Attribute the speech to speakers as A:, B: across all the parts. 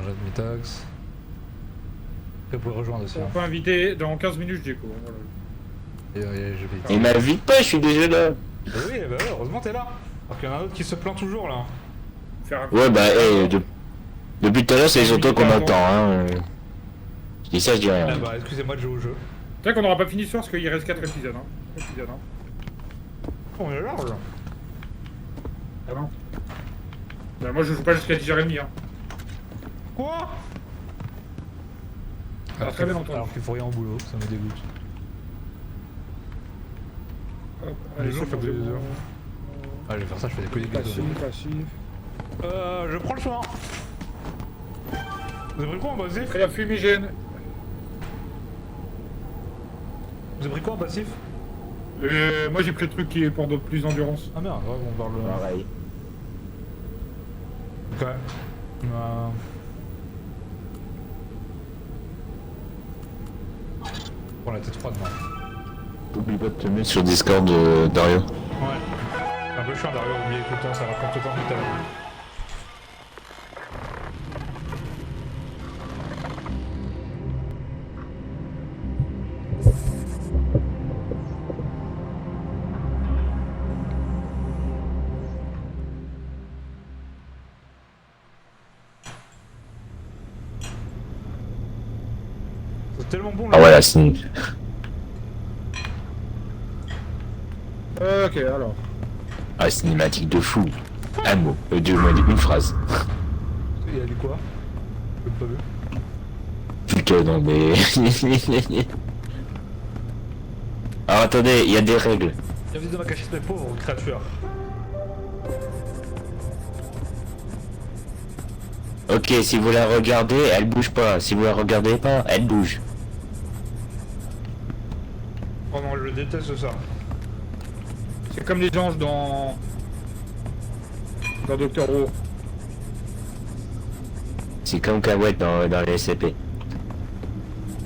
A: jet de Mitax. Après, vous pouvez rejoindre aussi.
B: On
A: Hein.
B: peut inviter dans 15 minutes, je déco. Voilà.
A: Je vais.
C: Il m'invite pas, je suis déjà là.
A: Oui, bah ouais, heureusement t'es là. Alors qu'il y en a un autre qui se plaint toujours là.
B: Faire un
C: Ouais, bah, depuis tout à l'heure, c'est sur toi qu'on entend, hein. Je dis ça, je dis
A: Ah
C: rien.
A: bah excusez-moi de jouer au jeu.
B: C'est vrai qu'on n'aura pas fini ce soir parce qu'il reste 4 épisodes. Hein.
A: On est large.
B: Ah non. Bah, moi je joue pas jusqu'à 10h30. Hein.
A: Quoi?
B: Très bien entendu.
A: Alors qu'il faut rien au boulot, ça me dégoûte.
B: Hop,
A: Les gens
B: c'est
A: font
B: bon,
A: des
B: c'est bon.
A: heures. Ah, je vais faire ça, je fais des coups de
B: Passif.
A: Je prends le soin. Vous avez pris quoi en passif?
B: Très bien, fumigène.
A: Vous avez pris quoi en passif?
B: Moi j'ai pris le truc qui est pour plus d'endurance.
A: Ah merde, ouais, on parle.
C: Pareil.
A: Ok. Bon, la tête froide, moi.
C: Oublie pas de te mettre sur Discord, Dario.
A: Ouais. C'est un peu chiant derrière, oublier tout le temps, ça raconte tout le temps tout à l'heure. C'est tellement bon
C: Ah
A: là.
C: ouais, là, c'est...
B: Ok, alors.
C: Ah, cinématique de fou. Un mot, du moins une phrase.
A: Il a dit quoi? Je l'ai pas vu.
C: Putain, non mais... Alors attendez, il y a des règles.
A: Bienvenue dans ma cachette, mes pauvres créatures.
C: Ok, si vous la regardez, elle bouge pas. Si vous la regardez pas, elle bouge.
A: Oh non, je déteste ça.
B: C'est comme les anges dans Doctor Who.
C: C'est comme Kawet dans les SCP.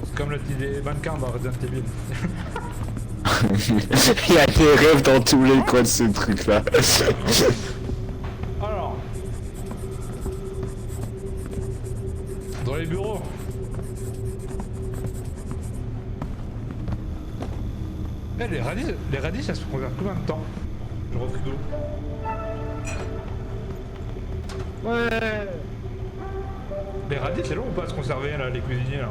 A: C'est comme les mannequins dans Resident Evil.
C: Il y a des rêves dans tous les coins de ce truc là.
A: Alors. Dans les bureaux. Eh, les radis, ça se conserve combien de temps? Je refais d'eau.
B: Ouais.
A: Les radis, c'est long ou pas à se conserver là, les cuisiniers là?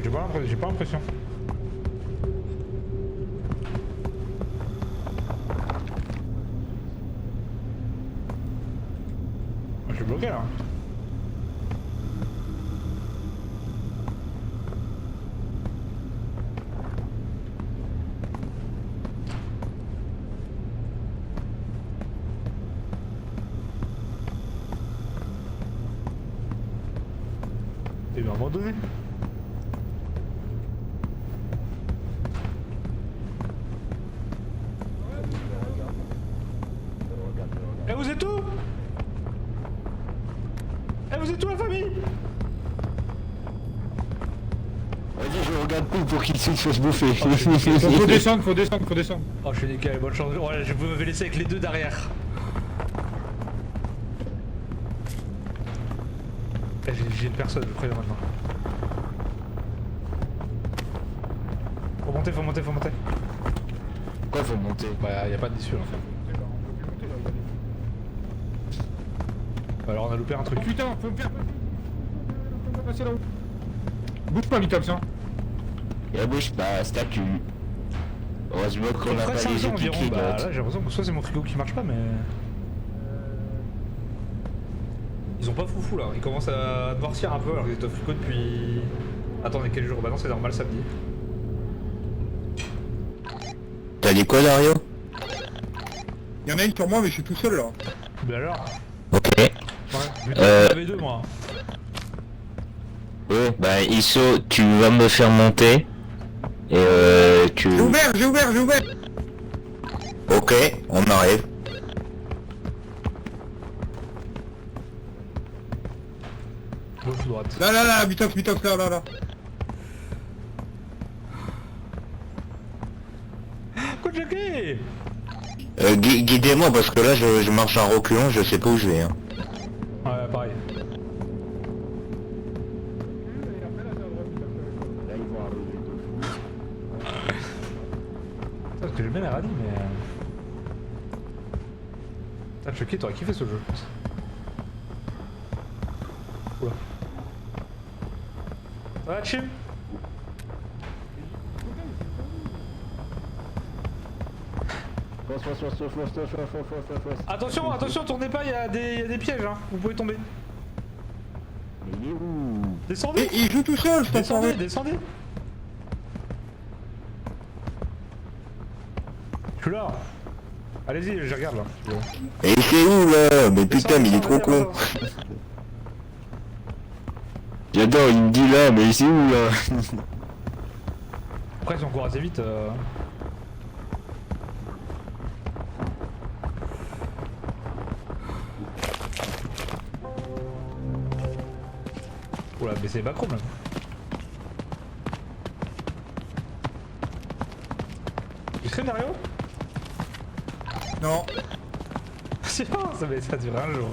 A: J'ai pas l'impression. Je suis bloqué là. Et bien abandonné. Eh, vous êtes où? Eh, vous êtes où la famille?
C: Vas-y, je regarde plus pour qu'il se fasse bouffer.
B: Faut descendre, faut descendre, faut descendre.
A: Oh, je suis nickel, bonne chance. Oh là, je me vais laisser avec les deux derrière. Eh, j'ai une personne, je préviens maintenant. Faut monter, faut monter, faut monter.
C: Pourquoi faut monter?
A: Bah, y a pas d'issue en fait. Bah, alors on a loupé un truc.
B: Oh putain, faut me faire passer là-haut. Bouge pas, Mitox, hein.
C: La bouge pas, statue. Heureusement qu'on a
A: Après
C: pas
A: 5
C: les
A: ans
C: yeux qui
A: environ, bah
C: clignotent.
A: là j'ai l'impression que soit c'est mon frigo qui marche pas, mais... Ils ont pas foufou là, ils commencent à noircir un peu alors qu'ils étaient au frigo depuis... Attendez, quel jour? Bah non, c'est normal, samedi.
C: T'as dit quoi, Dario?
B: Y'en a une sur moi, mais je suis tout seul là.
A: Bah alors?
C: Ok.
A: Ouais, j'en avais deux moi.
C: Ouais, bah Isso, tu vas me faire monter. Et tu...
B: J'ai ouvert.
C: Ok, on arrive.
A: Gauche ou droite?
B: Là, Mitox, là.
A: Quoi de Jackie?
C: Guidez-moi parce que là je marche en reculant, je sais pas où je vais. Hein.
A: Ouais, pareil. Parce que j'aime bien les rallyes, mais... Putain, Chucky, t'aurais kiffé ce jeu, je pense. Oula. Ça va, Chim? Attention, attention, tournez pas, il y a des pièges, hein. Vous pouvez tomber.
C: Il est où?
A: Descendez.
B: Il joue tout seul, je
A: Descendez,
B: t'entends.
A: descendez. Je suis là. Allez-y, je regarde là.
C: Et c'est où là? Mais putain, mais il est trop con. J'adore, il me dit là, mais c'est où là?
A: Après, si on court assez vite. Oula, mais c'est Backrooms là. Du scénario?
B: Non.
A: C'est bon, ça dure un jour.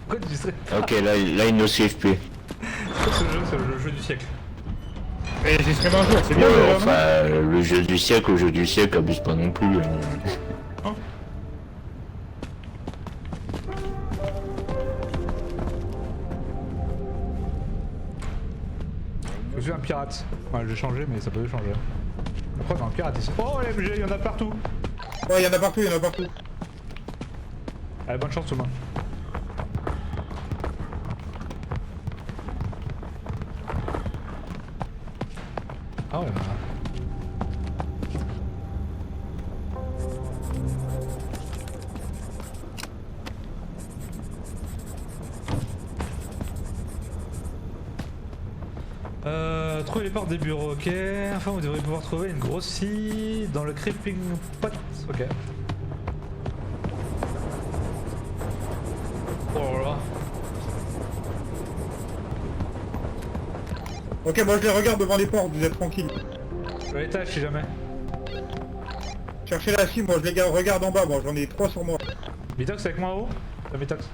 A: Pourquoi tu serais...
C: Ok, là il ne suivent plus.
A: Ce jeu, c'est le jeu du siècle.
B: Et j'y serai un jour, c'est bien
C: Ouais,
B: déjà, non?
C: enfin, le jeu du siècle, abuse pas non plus.
A: Hein? Je suis un pirate. Ouais, j'ai changé, mais ça peut changer. Après, on a un pirate ici. Oh, LMG, il y en a partout.
B: Ouais, il y en a partout, il y en a partout.
A: Allez, bonne chance tout le monde. Ah ouais, bah. Trouver les portes des bureaux, ok. Enfin, vous devrez pouvoir trouver une grosse scie dans le creeping pot. Ok. Oh là là.
B: Ok, moi je les regarde devant les portes, vous êtes tranquille.
A: Je suis à l'étage si jamais.
B: Cherchez la scie, moi je les regarde en bas, moi j'en ai 3 sur moi.
A: Mitox avec moi en haut. La Mitox.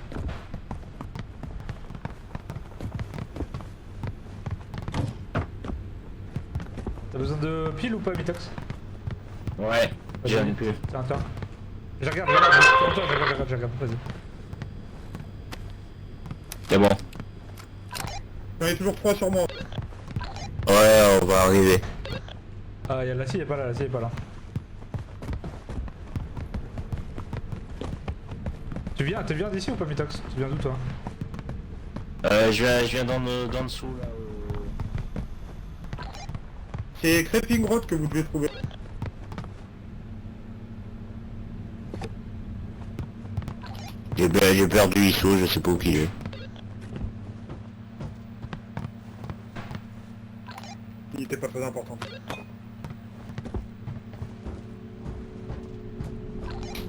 A: T'as besoin de pile ou pas, Mitox?
C: Ouais, j'en ai plus.
A: Tiens, tiens. Je regarde, je regarde, vas-y.
C: C'est bon.
B: J'en ai toujours 3 sur moi.
C: Ouais, on va arriver.
A: Ah, y'a la scie, elle est pas là, la scie est pas là. Tu viens d'ici ou pas, Mitox? Tu viens d'où toi?
C: Je viens d'en dessous là.
B: C'est Creeping Road que vous devez trouver.
C: J'ai perdu Issou, je sais pas où il est.
B: Il était pas très important.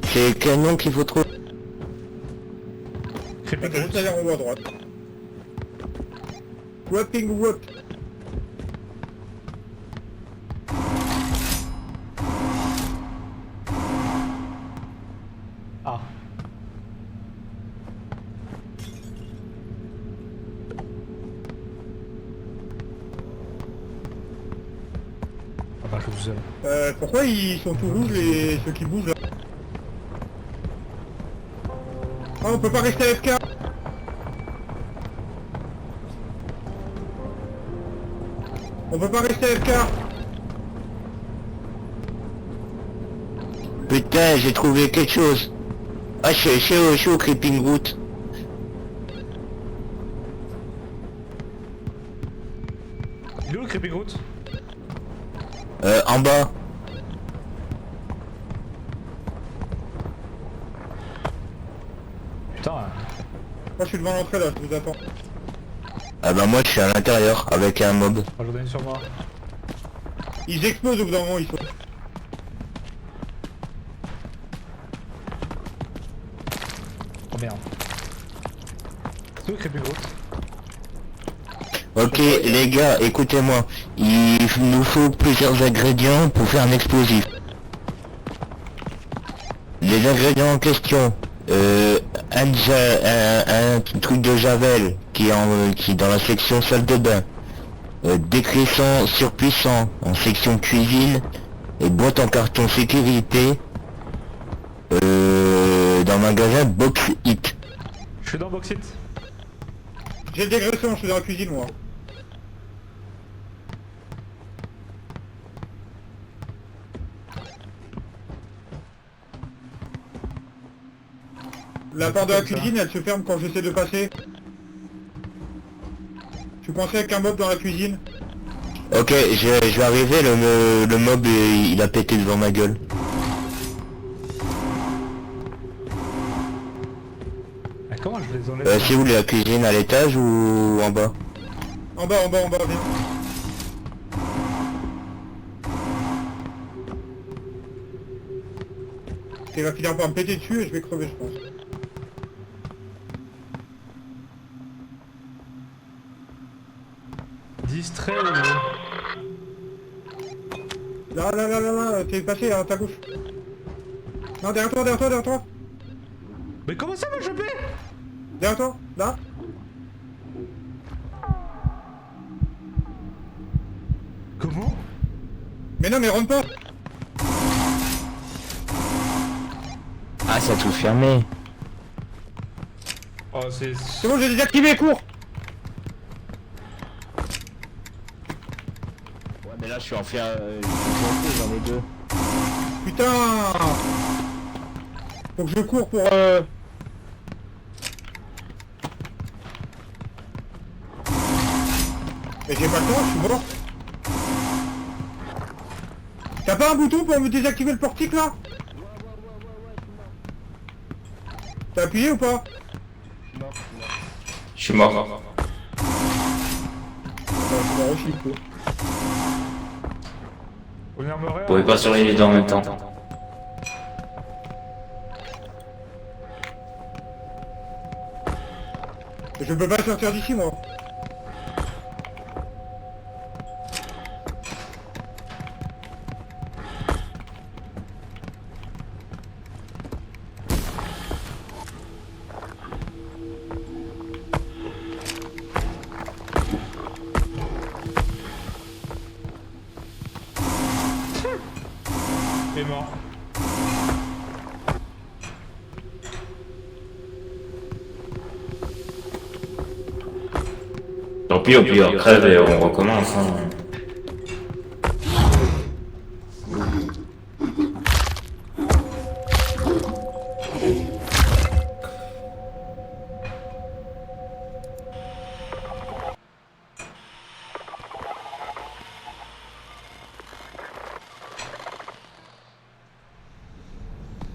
C: C'est quel nom qu'il faut trouver?
A: Creeping
B: T'as juste
A: Road.
B: à aller en haut à droite. Creeping Road.
A: Ah. Ah bah, je suis tout seul.
B: Pourquoi ils sont tout rouges ceux qui bougent là? Ah, on peut pas rester AFK. On peut pas rester AFK.
C: Putain, j'ai trouvé quelque chose. Ah, je suis au Creeping Route.
A: Il est où le Creeping Route?
C: En bas.
A: Putain.
B: Moi je suis devant l'entrée là, je vous attends.
C: Ah bah moi je suis à l'intérieur avec un mob.
A: Moi j'en ai une sur moi.
B: Ils explosent au bout d'un moment, ils sont...
A: Oh merde. C'est où le Creeping Route?
C: Ok les gars, écoutez-moi. Il nous faut plusieurs ingrédients pour faire un explosif. Les ingrédients en question. Un truc de javel qui est dans la section salle de bain. Décrissant surpuissant en section cuisine. Et boîte en carton sécurité. Dans le magasin Box It.
A: Je suis dans Boxit.
B: J'ai le dégraissant, je suis dans la cuisine moi. La porte de la cuisine, elle se ferme quand j'essaie de passer. Je suis coincé avec un mob dans la cuisine.
C: Ok, je vais arriver, le mob il a pété devant ma gueule.
A: Ah, comment je les enlève?
C: C'est où la cuisine, à l'étage ou en bas?
B: En bas, viens. Il va finir par me péter dessus et je vais crever, je pense.
A: Distrait ou...
B: Là, t'es passé à ta gauche. Non, derrière toi.
A: Mais comment ça m'a chopé?
B: Derrière toi, là.
A: Comment?
B: Mais non, mais rentre pas.
C: Ah, ça a tout fermé.
A: Oh, c'est...
B: C'est bon, j'ai désactivé, cours.
C: Ouais, mais là je suis en fer, j'en ai deux.
B: Putain. Faut que je cours pour... Mais j'ai pas le temps, je suis mort. T'as pas un bouton pour me désactiver le portique là? T'as appuyé ou pas?
C: Je suis mort.
B: Je suis mort aussi, quoi.
A: Faut venir me
C: Vous pouvez pas surveiller les deux en même temps.
B: Je peux pas sortir d'ici moi.
A: Il est mort.
C: Tant pis, au pire, crève et on recommence. Hein.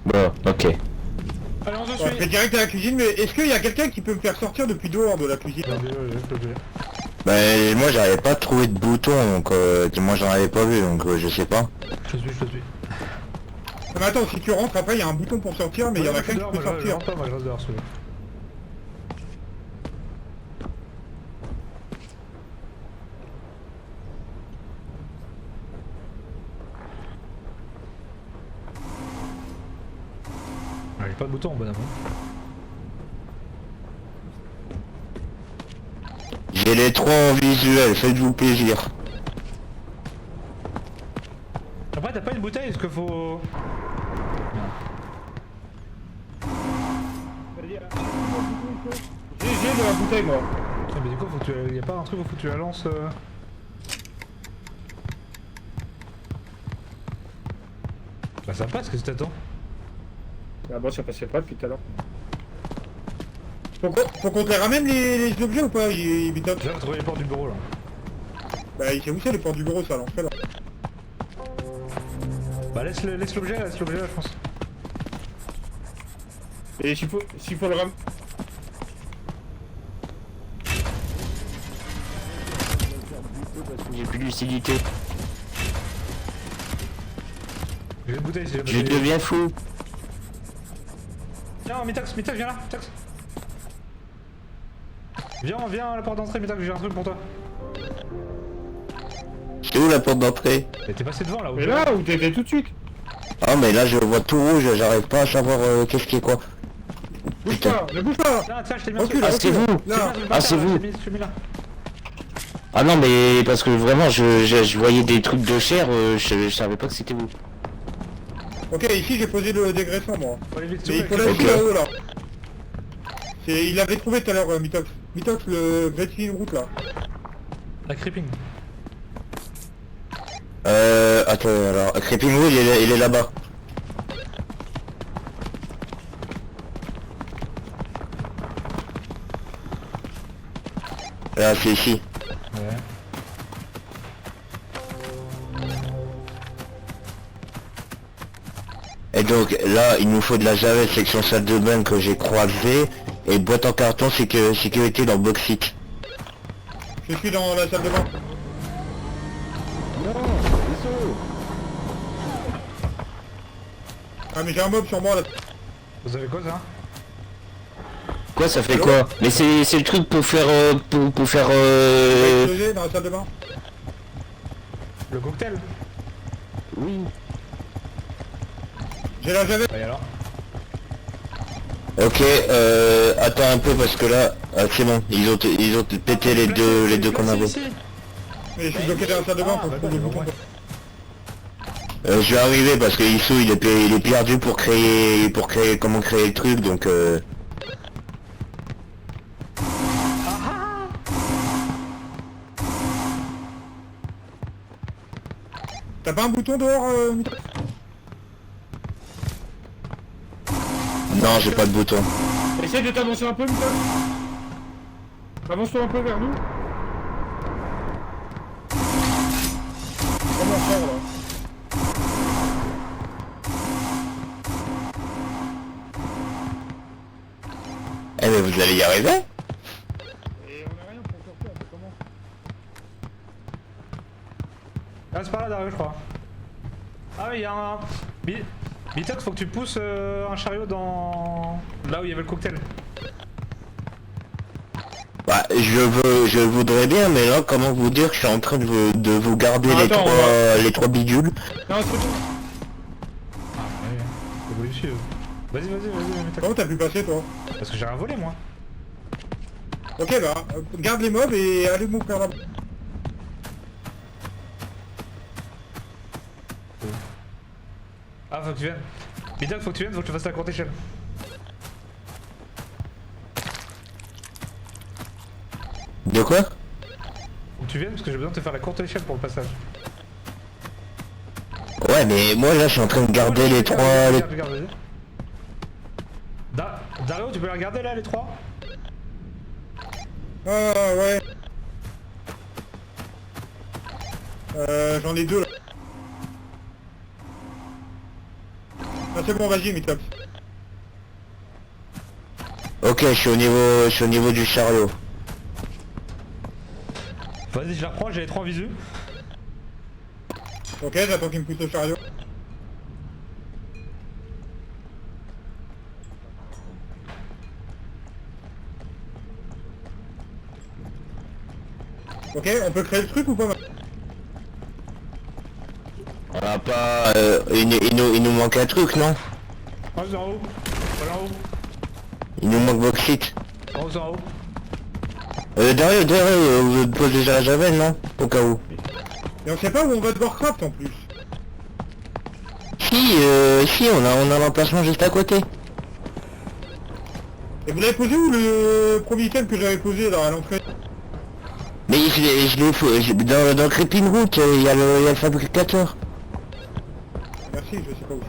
C: Bon, ok.
A: Allez, on se
B: Bon, je vais
A: suit.
B: direct à la cuisine, mais est-ce qu'il y a quelqu'un qui peut me faire sortir depuis dehors de la cuisine?
C: Bah moi j'avais pas trouvé de bouton donc moi j'en avais pas vu donc je sais pas.
A: Je te suis.
B: Non, mais attends, si tu rentres après il y a un bouton pour sortir, mais il y en a qu'un qui peut
A: Je
B: sortir.
A: rentre pas, moi je reste dehors, celui-là. Ah, j'ai pas de bouton, bonhomme.
C: J'ai les trois en visuel, faites-vous plaisir.
A: Après, t'as pas une bouteille, est-ce qu'il faut...
B: J'ai de la bouteille moi.
A: Ah, mais du coup, faut que tu... y a pas un truc où faut que tu la lances Bah ça passe, qu'est-ce que t'attends?
B: Ah bon, ça passait pas depuis tout à l'heure. Faut qu'on te les ramène les objets ou pas? Il bitote.
A: J'ai retrouvé les portes du bureau là.
B: Bah il sait où c'est les portes du bureau, ça l'enfer là.
A: Bah laisse l'objet là, je pense.
B: Et s'il faut le ramener.
C: J'ai plus de lucidité.
A: J'ai une bouteille, c'est
C: Je deviens fou.
A: Viens, Mitax, viens là, Mitax. Viens à la porte d'entrée, Mitax, j'ai un truc pour toi.
C: C'est où la porte d'entrée?
A: Mais t'es passé devant là, où
B: Mais là où t'étais tout de suite.
C: Ah mais là je vois tout rouge, j'arrive pas à savoir qu'est-ce qui est quoi.
B: Bouge
C: Putain.
B: pas, ne bouge pas.
A: Là, tiens, je t'ai mis un
B: Recule,
A: truc.
C: Ah c'est vous.
B: Là.
C: Ah, c'est vous.
A: Je t'ai mis là.
C: Ah non mais parce que vraiment je voyais des trucs de chair, je savais pas que c'était vous.
B: Ok, ici j'ai posé le dégraissant moi.
A: Faut aller vite,
B: Mais il
A: s'il
B: faut
A: vous plaît.
B: lâcher
C: Ok.
B: là-haut là. Il l'avait trouvé tout à l'heure, Mitox. Mitox, le Great Clean Route là.
A: La creeping.
C: Attends alors, Creeping Wood il est là-bas. Là c'est ici.
A: Ouais.
C: Et donc là il nous faut de la javel section salle de bain que j'ai croisé et boîte en carton sécurité dans Boxit.
B: Je suis dans la salle de bain. Ah mais j'ai un mob sur moi là.
A: Vous avez quoi ça?
C: Quoi ça fait quoi? Mais c'est le truc pour faire pour faire
B: Explosé dans la salle de bain.
A: Le cocktail?
C: Oui.
B: J'ai la javel.
A: Bah et alors?
C: Ok, attends un peu parce que là, c'est bon, ils ont pété les deux qu'on avait.
B: Mais je suis bloqué dans la salle de bain pour trouver le bouton.
C: Je vais arriver parce que Issou il est perdu pour créer comment créer le truc donc
B: T'as pas un bouton dehors, Mitox?
C: non j'ai pas de bouton.
B: Essaye de t'avancer un peu, Mitox. Avance-toi un peu vers nous. Comment on sort là?
C: Eh mais vous allez y arriver?
B: Et on a rien pour sortir, on fait comment?
A: Ah, c'est par là derrière, je crois. Ah oui, il y a un... Bitox, faut que tu pousses un chariot dans... Là où il y avait le cocktail.
C: Bah je voudrais bien mais là comment vous dire que je suis en train de vous garder
B: Ah, attends,
C: les trois bidules.
B: Non, c'est bon.
A: Ah ouais, faut que je suive. Vas-y, Bitox.
B: Comment t'as pu passer toi?
A: Parce que j'ai rien volé, moi.
B: Ok bah, garde les mobs et allez m'ouvrir là-bas.
A: Ah, faut que tu viennes. Bitox, faut que tu viennes, faut que tu fasses la courte échelle.
C: De quoi?
A: Faut que tu viennes parce que j'ai besoin de te faire la courte échelle pour le passage.
C: Ouais mais moi là je suis en train de garder les trois...
A: Regarde, vas-y. Dario, tu peux les regarder là, les trois?
B: Ah ouais. J'en ai deux là. Ah c'est bon, vas-y Mitox.
C: Ok je suis au niveau du chariot.
A: Vas-y, je la reprends, j'ai les trois en visu.
B: Ok, j'attends qu'il me pousse le chariot. Ok, on peut créer le truc ou pas?
C: On a pas... il nous manque un truc non?
A: Oh, c'est en haut. Voilà en haut.
C: Il nous manque Boxit.
A: En haut, c'est en haut.
C: Derrière, vous posez déjà la javel, non? Au cas où.
B: Et on sait pas où on va de Warcraft en plus.
C: Si, on a l'emplacement juste à côté.
B: Et vous l'avez posé où le premier item que j'avais posé là à l'entrée?
C: Mais je l'ai dans le Creeping Route, il y a le fabricateur.
B: Merci, je sais pas où.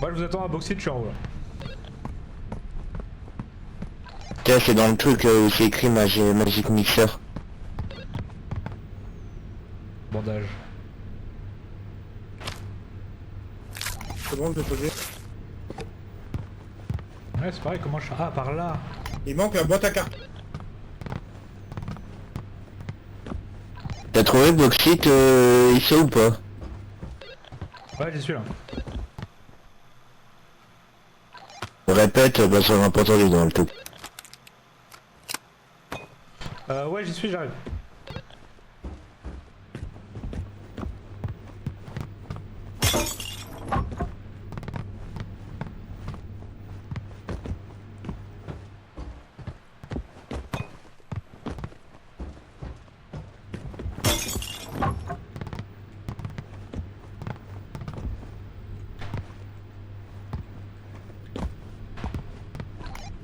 A: Moi, je vous attends à Boxit, je suis en haut là.
C: Tiens, c'est dans le truc où c'est écrit Magic Mixer.
A: Bandage.
B: C'est bon, je l'ai posé.
A: Ouais, c'est pareil, comment je... Ah, par là.
B: Il manque la boîte à cartes.
C: T'as trouvé Boxit ici ou pas?
A: Ouais, j'y suis là.
C: Répète, parce qu'on a pas entendu dans le truc.
A: Ouais, j'y suis, j'arrive.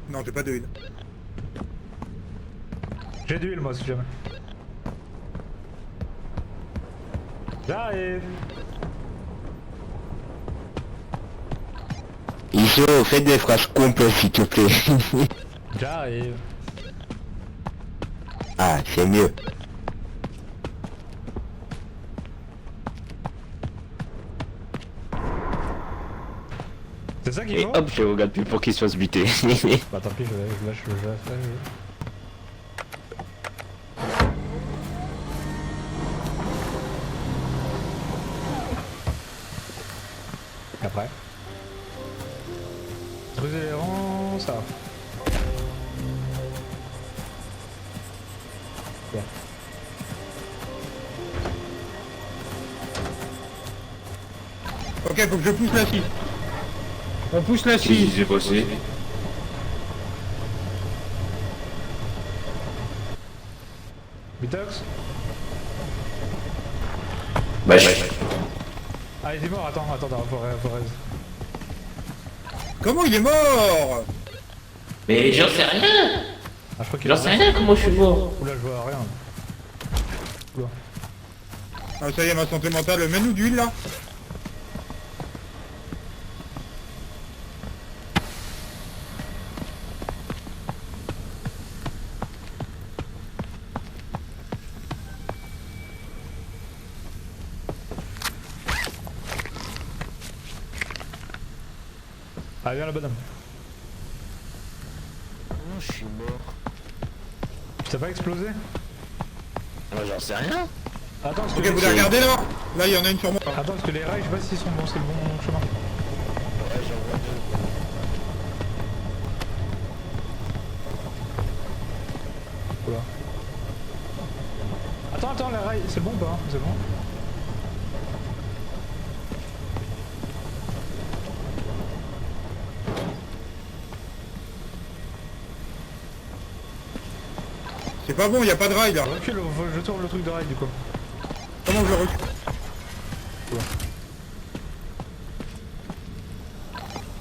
B: Non, j'ai pas de huile.
A: J'ai de l'huile moi si jamais. J'arrive.
C: Iso, fais des phrases complètes s'il te plaît.
A: J'arrive.
C: Ah, c'est mieux.
A: C'est ça qui
D: Et
A: vaut.
D: hop, je regarde plus pour qu'il se fasse buter.
A: Bah tant pis, là je vais faire. Après. Creuser les rangs, ça va. Bien.
B: Ok, faut que je pousse la scie. On pousse la
D: Si,
B: scie.
D: j'ai bossé.
A: Bitox.
D: Bah,
A: Ah il est mort, attends, faut raise.
B: Comment il est mort?
D: Mais j'en sais rien.
A: Ah je crois qu'il
D: J'en sais rien comment je suis mort.
A: Oula je vois rien. Oula.
B: Ah ça y est, ma santé mentale, mets-nous d'huile là.
A: Ah viens le bonhomme.
C: Non, je suis mort.
A: Tu t'as pas explosé?
D: Moi, j'en sais rien.
A: Attends parce que
B: Ok,
A: les...
B: vous la regardez là? Là, il y en a une sur moi.
A: Attends parce que les rails je sais pas s'ils sont bons, c'est le bon chemin.
C: Ouais, j'en vois deux.
A: Oula. Attends, les rails, c'est bon ou pas? C'est bon.
B: C'est pas bon, il y a pas de rail là.
A: Recule, je tourne le truc de rail du coup.
B: Comment je le recule?
A: Oula.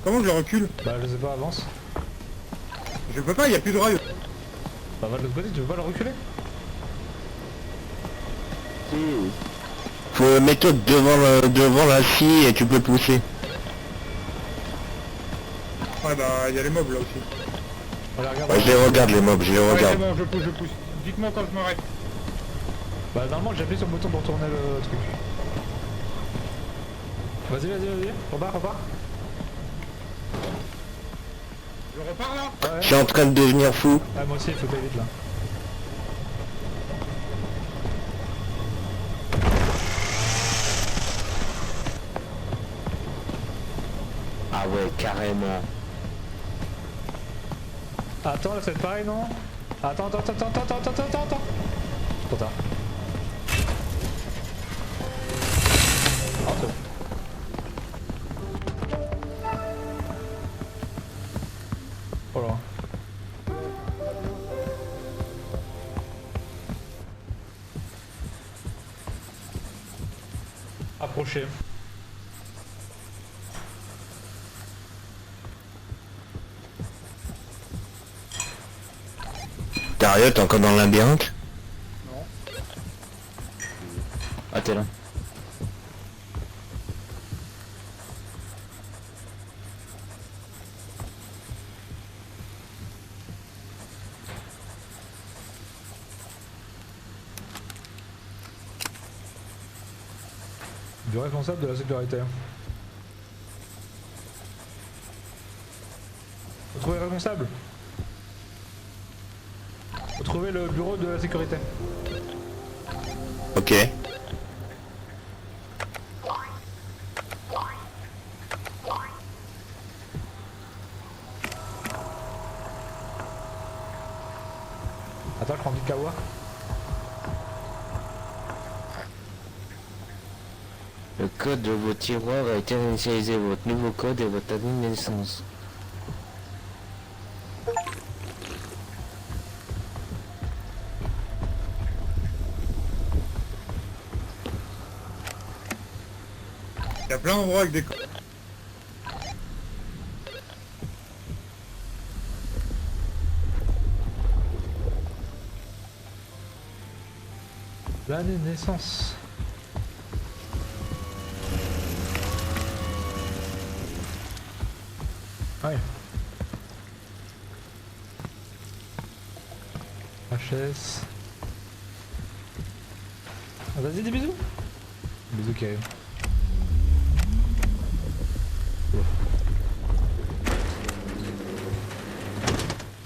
B: Comment je le recule?
A: Bah je sais pas, avance.
B: Je peux pas, il y a plus de rail.
A: Bah va de l'autre côté, tu veux pas le reculer?
C: Faut mettre devant la scie et tu peux pousser.
B: Ouais bah, il y a les mobs là aussi.
A: Voilà, regarde.
C: Ouais, je les regarde les mobs, je les
B: Ouais, c'est
C: regarde.
B: bon, je pousse. Dites-moi quand je m'arrête.
A: Bah normalement j'ai appuyé sur le bouton pour tourner le truc. Vas-y. Repars.
B: Je repars là?
A: Ouais.
C: Je suis en train de devenir fou.
A: Ah moi aussi il faut aller vite là.
C: Ah ouais, carrément.
A: Attends, là, c'est pareil, non? Attends. Trop tard. Ah, c'est bon. Oh là. Approchez.
C: Dario, t'es encore dans le labyrinthe?
D: Ah, t'es là.
A: Du responsable de la sécurité. Vous trouvez responsable? Vous trouvez le bureau de la sécurité.
C: Ok.
A: Attends, je prends du kawa.
C: Le code de vos tiroirs a été initialisé, votre nouveau code et votre année de naissance.
B: Il y a plein d'endroits avec des...
A: L'année de naissance. Ouais. HS. Ah, vas-y, des bisous. Bisous qui arrivent. Oh.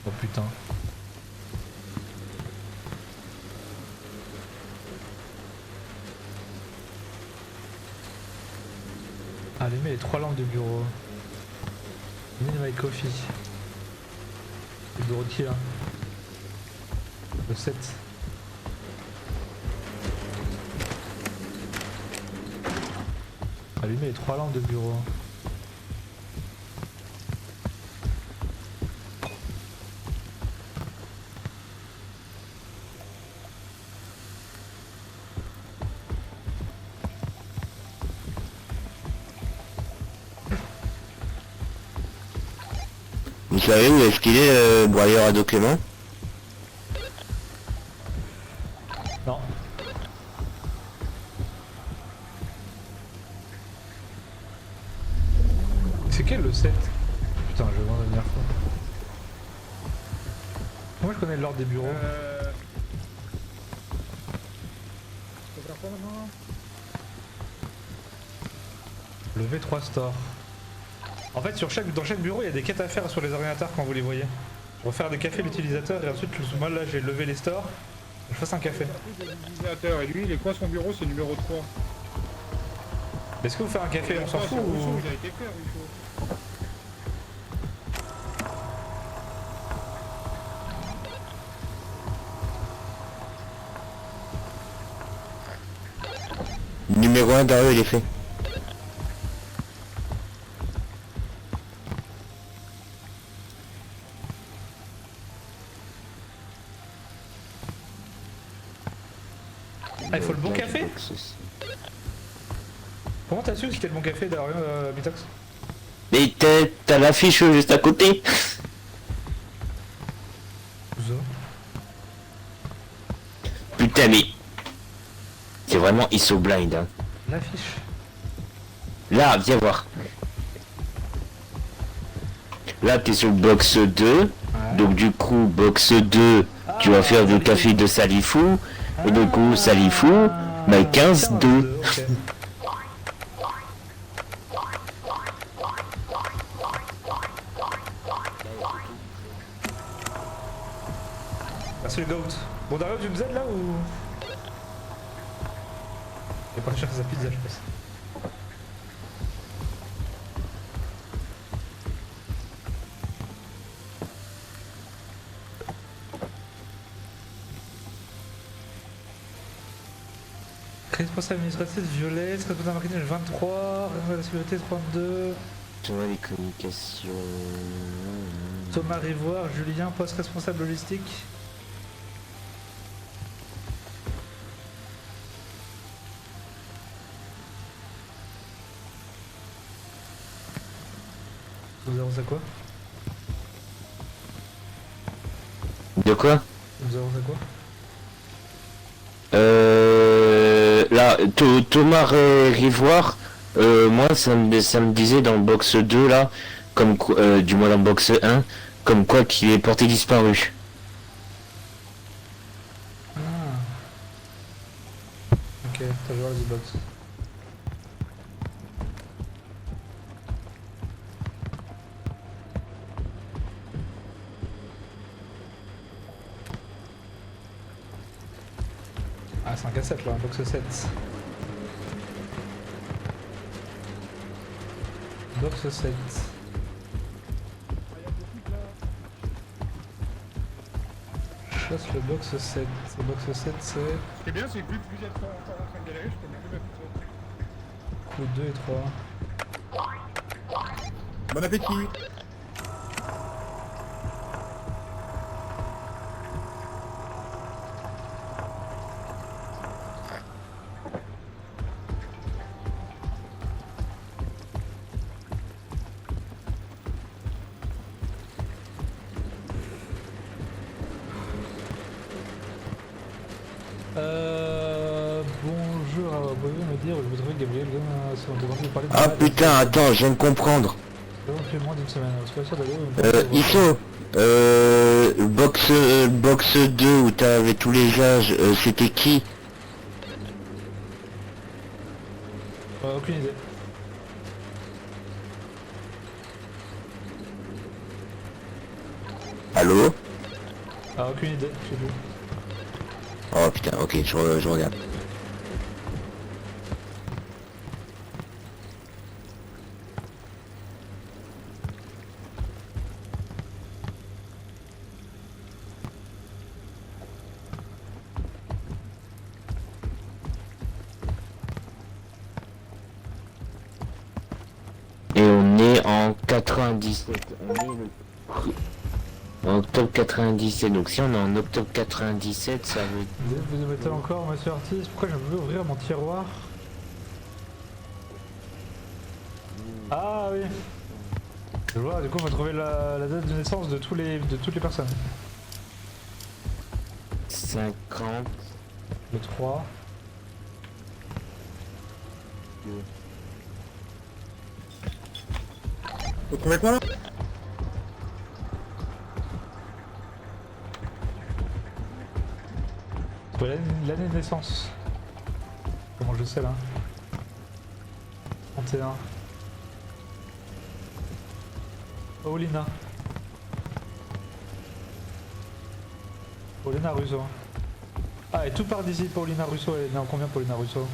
A: Oh putain. Allumez les 3 lampes de bureau. Need my coffee. Le Dorothy là. Le 7. Allumez les 3 lampes de bureau.
C: Vous savez où est-ce qu'il est, le broyeur à documents?
A: Non. C'est quel le 7? Putain, je vais voir la dernière fois. Moi je connais l'ordre des bureaux.
B: Faut faire quoi maintenant?
A: Le V3 Store. En fait, dans chaque bureau, il y a des quêtes à faire sur les ordinateurs quand vous les voyez. Refaire des cafés l'utilisateur et ensuite, moi là j'ai levé les stores. Je fasse un café.
B: L'utilisateur et lui, il est quoi son bureau? C'est numéro 3.
A: Est-ce que vous faites un café? On s'en fout ou...
B: Il a été fait, Rousseau.
C: Numéro 1 Dario, il est fait.
A: Ah, il faut le bon café? Comment t'as su que c'était le bon café Dario, Bitox?
D: Mais t'as l'affiche juste à côté.
A: Zo.
D: Putain mais... C'est vraiment ISO blind hein.
A: L'affiche.
D: Là, viens voir. Là t'es sur le box 2.
A: Ouais.
D: Donc du coup, box 2, tu vas faire le café de Salifou. Et du coup, Salifou, mais 15-2.
A: Ok. Merci le goat. Bon Dario, tu me aides là ou... Il est parti chercher sa pizza je pense. Responsable administratif Violette, responsable marketing 23, responsable de la sécurité 32,
D: Tu vois les communications...
A: Thomas Rivoire, Julien, poste responsable logistique. Vous avez à quoi?
D: De quoi?
A: Vous avez à quoi?
D: Là, Thomas Rivoire, moi ça me disait dans le box 2 là, comme du moins dans le box 1, comme quoi qu'il est porté disparu.
A: Ah. Ok, t'as joué à la box. Ah, c'est un cassette là, un box 7. Box 7. Chasse le box 7. Le box 7 c'est...
B: Ce qui est bien, c'est que vu que vous êtes encore en train de galérer, je peux même plus mettre.
A: Coup 2 et 3.
B: Bon appétit.
A: pouvez me dire où vous trouvez Gabriel si on demande de parler de
C: Ah putain, attends, je viens de comprendre.
A: Ça fait moins d'une semaine, je suis pas sûr d'aller
C: Iso, box 2 où t'avais tous les âges, c'était qui?
A: Aucune idée.
C: Allô?
A: Ah, aucune idée, je sais plus.
C: Oh putain, ok, je regarde.
D: Et on est en 97. On est en octobre 97. Donc si on est en octobre 97, ça veut...
A: Vous mettez encore, monsieur Ortiz, pourquoi je veux ouvrir mon tiroir? Ah oui. Je vois, du coup, on va trouver la date de naissance de toutes les personnes.
D: 50...
A: Le 3.
B: Vous trouvez quoi là?
A: L'année de naissance. Comment je sais là? 31. Paulina. Paulina Russo. Ah, et tout part d'ici, Paulina Russo. Elle est née en combien, Paulina Russo?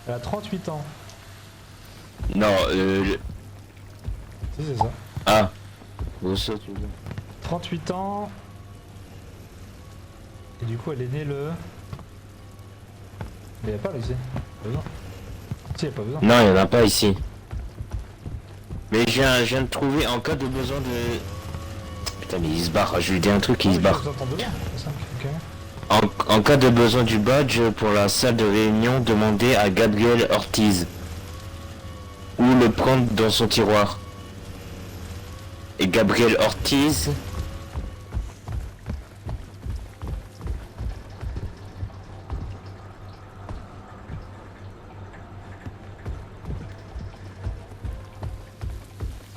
A: Elle a 38 ans.
D: Non,
A: Si, c'est ça.
D: Ah, Rousseau, tu veux dire.
A: 38 ans. Et du coup, elle est née le... Mais y'a pas là ici. Pas besoin. Si, y'a pas besoin.
D: Non, il n'y en a pas ici. Mais je viens de trouver en cas de besoin de... Putain, mais il se barre. Je lui dis un truc, il se barre.
A: Vous entendez bien, c'est ça, ok.
D: En cas de besoin du badge pour la salle de réunion, demandez à Gabriel Ortiz. Ou le prendre dans son tiroir. Et Gabriel Ortiz...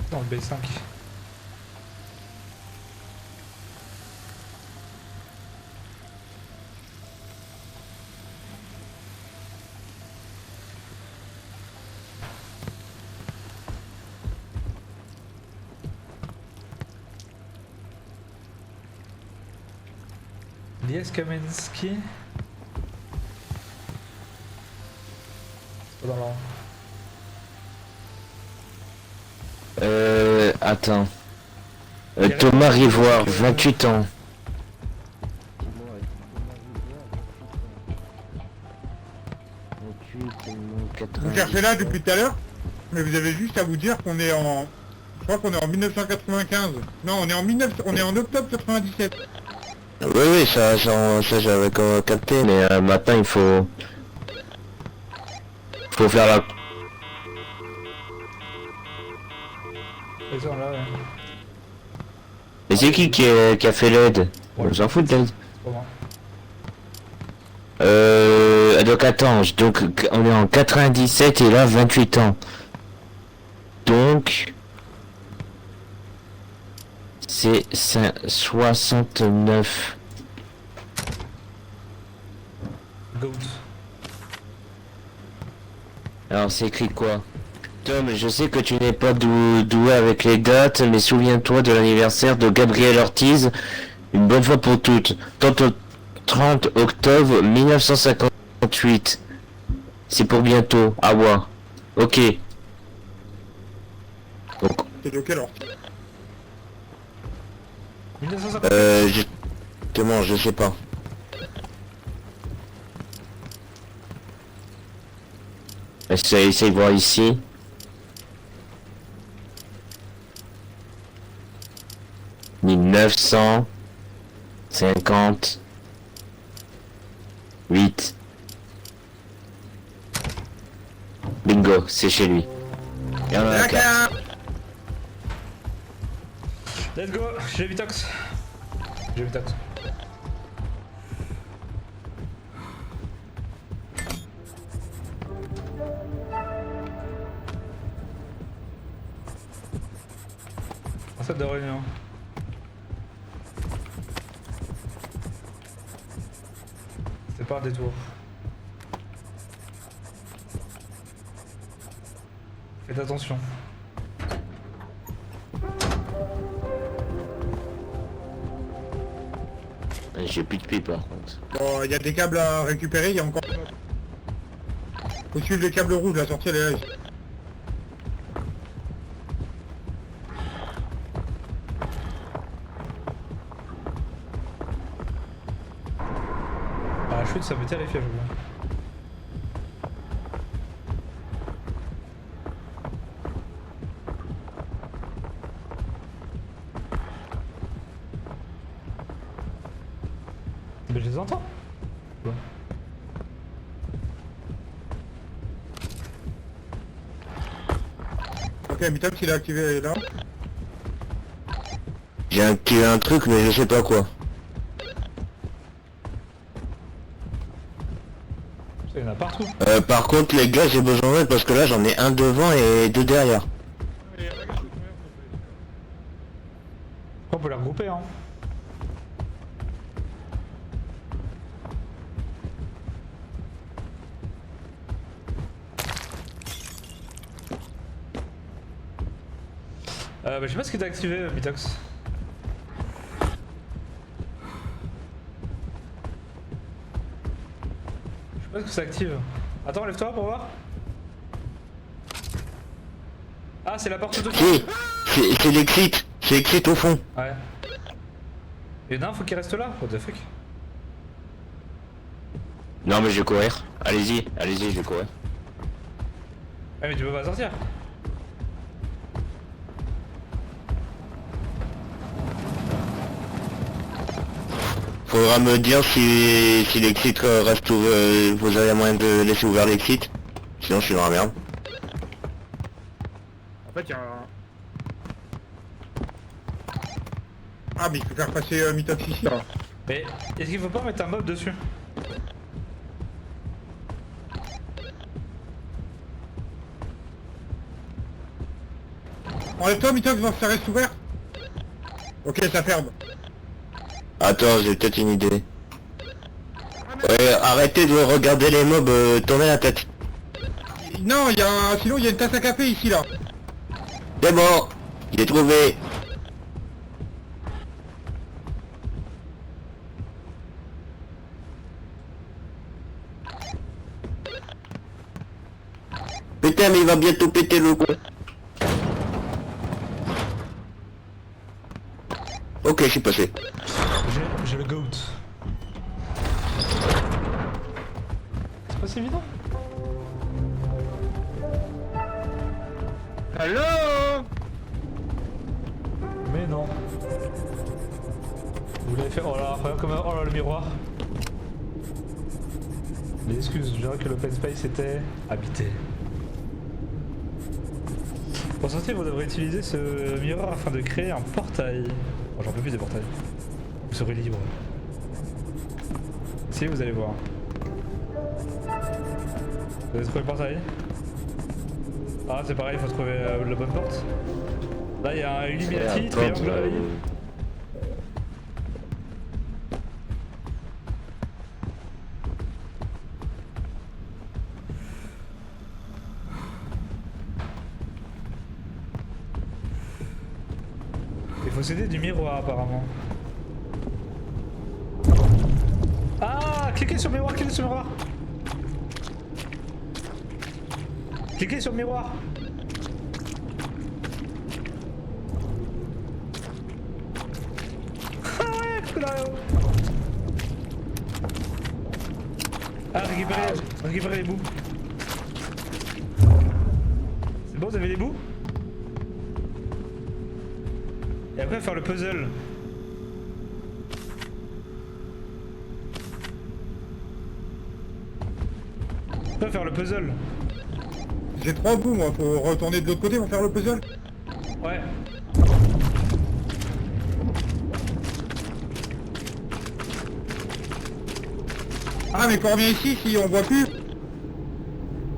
A: Dans le B5. Lies Kamensky. Dans l'ordre.
D: Attends. Thomas Rivoire, 28 ans.
B: Vous cherchez là depuis tout à l'heure, mais vous avez juste à vous dire qu'on est en... Je crois qu'on est en 1995. Non, on est en octobre 97.
C: Oui, ça j'avais capté.
D: Mais maintenant il faut faire la...
A: Ils sont là, ouais.
D: Mais c'est qui a fait l'aide? On s'en fout de l'aide.
A: C'est pas moi.
D: Donc attends, donc on est en 97 et là 28 ans. Donc... C'est 69.
A: Goat.
D: Alors c'est écrit quoi? Tom, je sais que tu n'es pas doué avec les dates, mais souviens-toi de l'anniversaire de Gabriel Ortiz, une bonne fois pour toutes. 30 octobre 1958. C'est pour bientôt. Ah ouais. Ok. Donc,
B: C'est lequel alors?
A: 1950.
C: Justement, je sais pas.
D: essaye de voir ici. « 1958. Bingo, c'est chez lui. Et on a la carte.
A: Let's go, j'ai Vitox. J'ai Vitox. stade de réunion. C'est pas un détour. Faites attention.
D: J'ai plus de pieds par contre.
B: Bon, il y a des câbles à récupérer, il y a encore... Faut suivre les câbles rouges, la sortie elle est là.
A: Ah, la chute, ça me terrifie, je vois. Mais je les entends. Bon.
B: Ok, Mitox il est activé là.
C: J'ai activé un truc mais je sais pas quoi.
A: Ça, il y en a partout.
C: Par contre les gars j'ai besoin d'aide parce que là j'en ai un devant et deux derrière.
A: On peut les regrouper, hein. Bah, je sais pas ce qui t'a activé, Mitox. Je sais pas ce que ça active. Attends, lève-toi pour voir. Ah, c'est la porte de
C: Si, c'est l'exit. C'est l'exit au fond.
A: Ouais. Et non, faut qu'il reste là. What the fuck.
D: Non mais je vais courir. Allez-y, allez-y, je vais courir.
A: Ah, mais tu peux pas sortir.
C: Faudra me dire si l'exit reste ouvert, vous avez moyen de laisser ouvert l'exit. Sinon je suis dans la merde.
B: En fait il y a un... Ah mais il faut faire passer Mitox ici là.
A: Mais est-ce qu'il faut pas mettre un mob dessus?
B: Enlève-toi Mitox, voir si ça reste ouvert. Ok, ça ferme.
C: Attends, j'ai peut-être une idée. Ouais, arrêtez de regarder les mobs, tournez la tête.
B: Non, il y a un... sinon il y a une tasse à café ici là.
C: C'est bon, j'ai trouvé. Putain, mais il va bientôt péter le con. Ok, je suis passé.
A: J'ai le goat. C'est pas si évident.
B: Allô?
A: Mais non. Vous l'avez fait. Oh là, regarde comme oh là le miroir. Les excuses, je dirais que l'open space était habité. Pour sortir, vous devrez utiliser ce miroir afin de créer un portail. Oh, j'en peux plus des portails. Vous serez libre. Si, vous allez voir. Vous avez trouvé le portail? Ah, c'est pareil, il faut trouver la bonne porte. Là, il y a un Illuminati, triangle œil. Il faut s'aider du miroir apparemment. Ah, cliquez sur le miroir, cliquez sur le miroir. Cliquez sur le miroir. Ah ouais, coup là. Ah, récupérez les bouts. C'est bon, vous avez les bouts? Et après faire le puzzle. Après faire le puzzle.
B: J'ai 3 bouts moi, faut retourner de l'autre côté pour faire le puzzle.
A: Ouais.
B: Ah mais quand on revient ici, si on voit plus,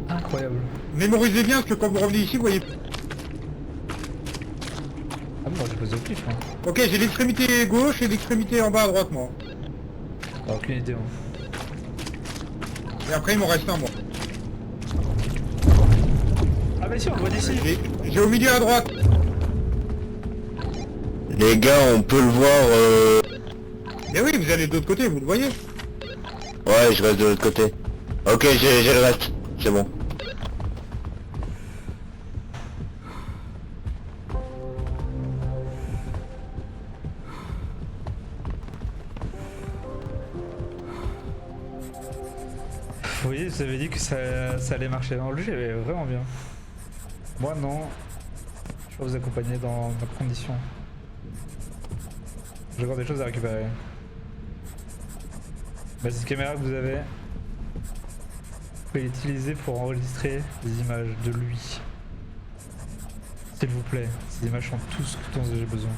A: Incroyable.
B: mémorisez bien parce que quand vous revenez ici, vous voyez...
A: Ah moi j'ai posé au pif. Hein.
B: Ok, j'ai l'extrémité gauche et l'extrémité en bas à droite, moi.
A: Ah, aucune idée. Hein.
B: Et après, il m'en reste un, moi.
A: Ah bah si, on le voit d'ici.
B: J'ai au milieu à droite.
C: Les gars, on peut le voir.
B: Mais oui, vous allez de l'autre côté, vous le voyez.
C: Ouais, je reste de l'autre côté. Ok, j'ai le reste. C'est bon.
A: Vous voyez, vous avez dit que ça allait marcher. Non, lui, j'avais vraiment bien. Moi, non. Je vais vous accompagner dans ma condition. J'ai encore des choses à récupérer. Bah, cette caméra que vous avez, vous pouvez l'utiliser pour enregistrer des images de lui. S'il vous plaît, ces images sont tout ce dont j'ai besoin.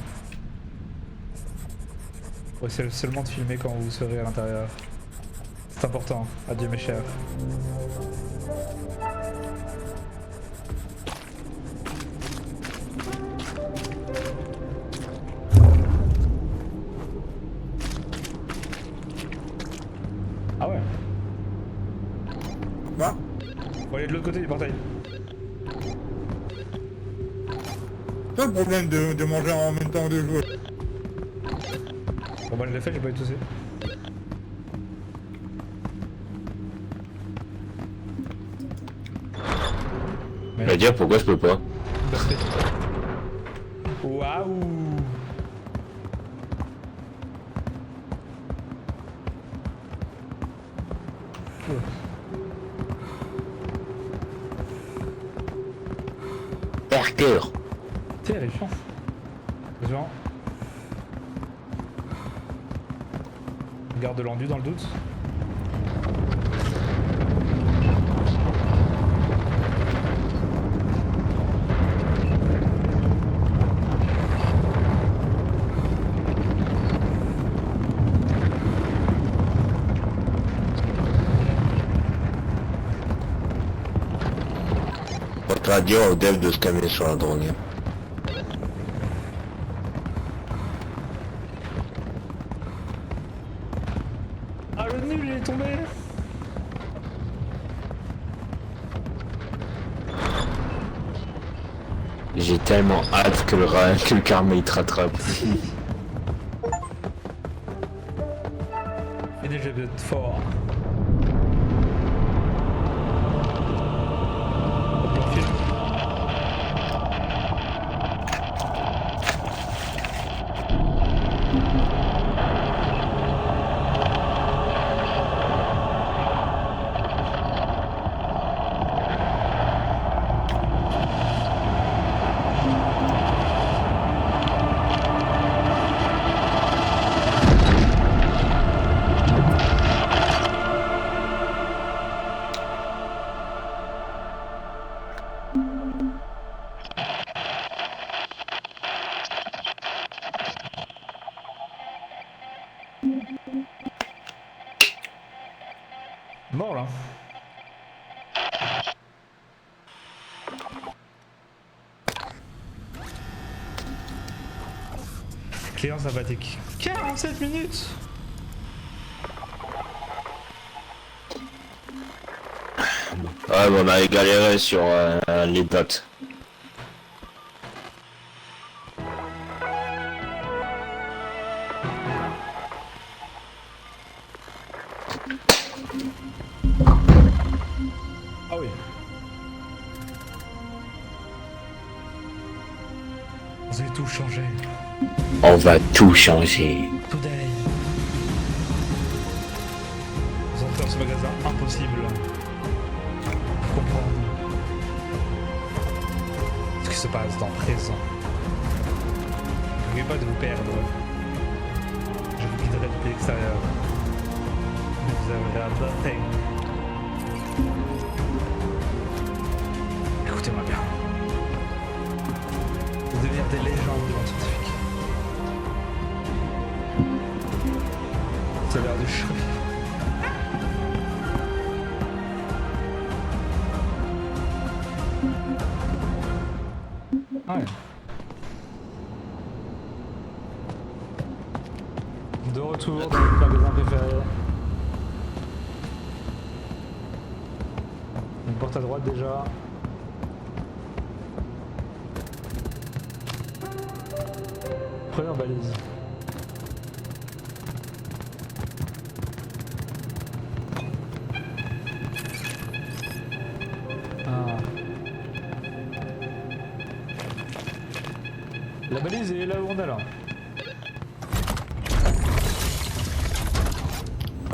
A: Pour essayer seulement de filmer quand vous serez à l'intérieur. C'est important, adieu mes chers. Ah ouais.
B: Bah,
A: Faut aller de l'autre côté du portail.
B: c'est ça le problème de manger en même temps de jouer.
A: Bon bah je l'ai fait, j'ai pas eu toussé.
D: Je vais dire pourquoi je peux pas.
A: Waouh.
D: Parker.
A: Terrifiant. Attention. Garde l'endu dans le doute.
C: On va dire au dev de se calmer sur la drogue.
A: Ah le nul il est tombé.
D: J'ai tellement hâte que le karma il te rattrape.
A: Et déjà vous êtes fort. Hop, on file. Mort là. Client sympathique. 47 minutes.
D: Ouais, bon, on a galéré sur les dates.
A: Ah oui. Vous avez tout changé.
D: On va tout changer.
A: Today. Vous entrez dans ce magasin impossible. Pour comprendre ce qui se passe dans le présent. N'oubliez pas de vous perdre. Je vous guiderai depuis l'extérieur. Mais vous avez adoré. Écoutez-moi bien. Vous devenir des légendes du monde scientifique. C'est l'heure du choc. Ouais. retour dans notre magasin préféré. Une porte à droite déjà. Première balise. Ah. La balise est là où on est là.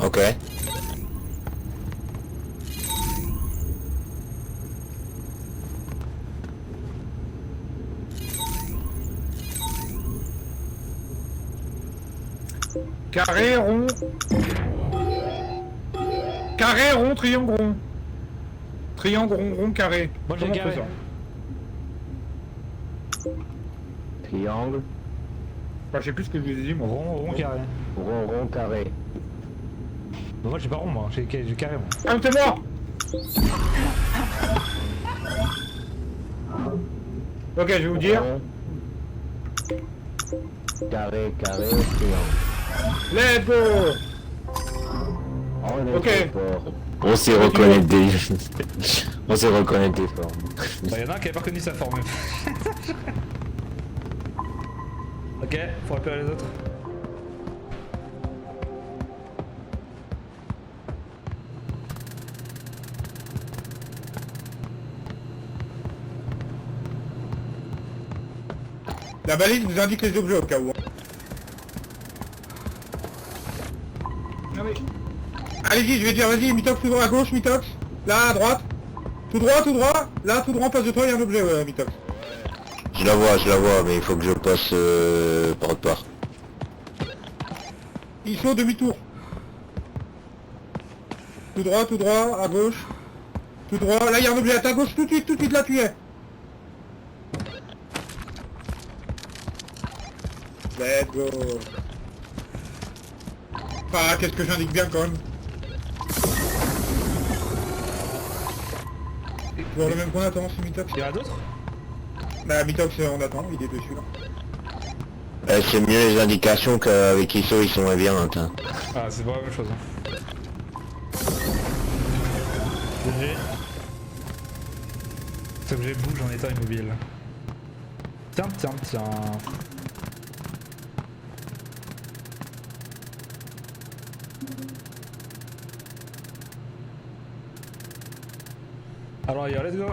C: Ok.
B: Carré, rond. Carré, rond, triangle, rond. Triangle, rond, rond, carré.
A: Moi j'ai
B: Comment on fait
A: carré.
B: ça
D: Triangle,
B: Enfin, je sais plus ce que je vous ai dit, moi.
A: Rond, rond, carré.
D: rond, rond, carré.
A: Bah, moi j'ai pas rond, moi, j'ai carré moi.
B: Ah, mais t'es mort. Ok, je vais vous dire.
D: Rond. Carré, carré, triangle.
B: Let's go.
D: On est
B: Ok.
D: trop fort. On sait reconnaître des... On sait reconnaître des formes.
A: Bah y'en a un qui avait pas reconnu sa forme. Ok, faut repérer les autres.
B: La balise vous indique les objets au cas où. Allez-y, je vais dire, vas-y, Mitox, tout droit à gauche, Mitox. Là, à droite. Tout droit, tout droit. Là, tout droit, en face de toi, il y a un objet, Mitox.
C: Je la vois, mais il faut que je passe par autre part.
B: Ils sont au demi-tour. Tout droit, à gauche. Tout droit, là, il y a un objet à ta gauche, tout de suite, là, tu y es. Let's go. Ah, qu'est-ce que j'indique bien, quand même. Toujours le même qu'on attend, c'est Mitox.
A: Y'en a d'autres?
B: Bah, Mitox, on attend, il est dessus, là.
C: C'est mieux les indications qu'avec ISO ils sont bien. Hein.
A: Ah, c'est pas la même chose. GG. Cet objet bouge en état immobile. Tiens. Alors, let's go.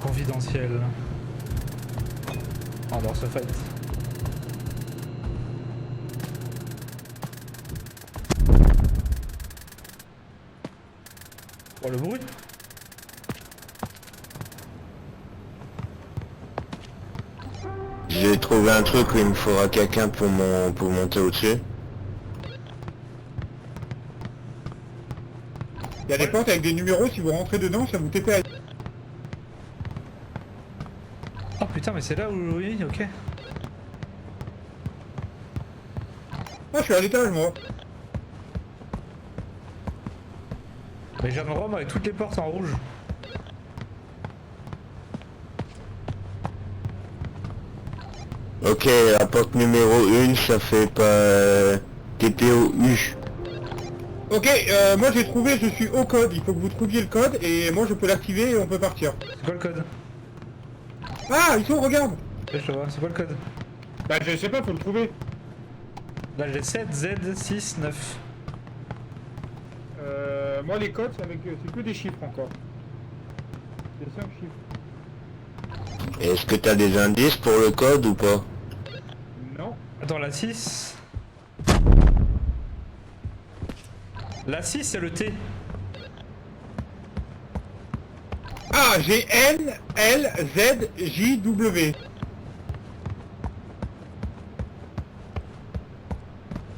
A: Confidentiel. Alors, ce fait. Oh le bruit.
C: J'ai trouvé un truc où il me faudra quelqu'un pour monter au-dessus.
B: Il y a des portes avec des numéros, si vous rentrez dedans, ça vous TP.
A: Oh putain, mais c'est là où... Oui, ok.
B: Ah, je suis à l'étage, moi.
A: Mais j'ai un Rome avec toutes les portes en rouge.
C: Ok, la porte numéro 1, ça fait pas TPOU.
B: Ok, moi j'ai trouvé, je suis au code, il faut que vous trouviez le code, et moi je peux l'activer et on peut partir.
A: C'est quoi le code?
B: Ah, ils sont, regarde.
A: Je te vois, c'est quoi le code?
B: Bah je sais pas, faut le trouver.
A: Là j'ai 7Z69.
B: Moi les codes, c'est que des chiffres encore. C'est 5 chiffres.
C: Est-ce que t'as des indices pour le code ou pas?
B: Non.
A: Attends, la 6. La 6 c'est le T.
B: Ah, j'ai N, L, Z, J, W.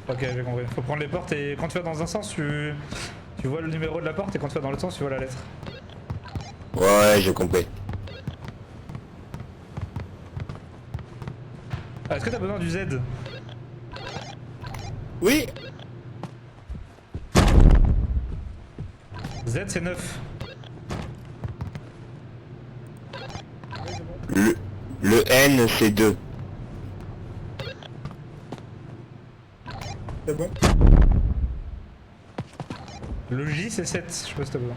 A: Ok, j'ai compris. Faut prendre les portes et quand tu vas dans un sens, tu vois le numéro de la porte et quand tu vas dans l'autre sens, tu vois la lettre.
C: Ouais, j'ai compris.
A: Est-ce que t'as besoin du Z?
B: Oui.
A: Z c'est 9.
C: Le N c'est 2.
B: C'est bon.
A: Le J c'est 7, je sais pas si t'as besoin.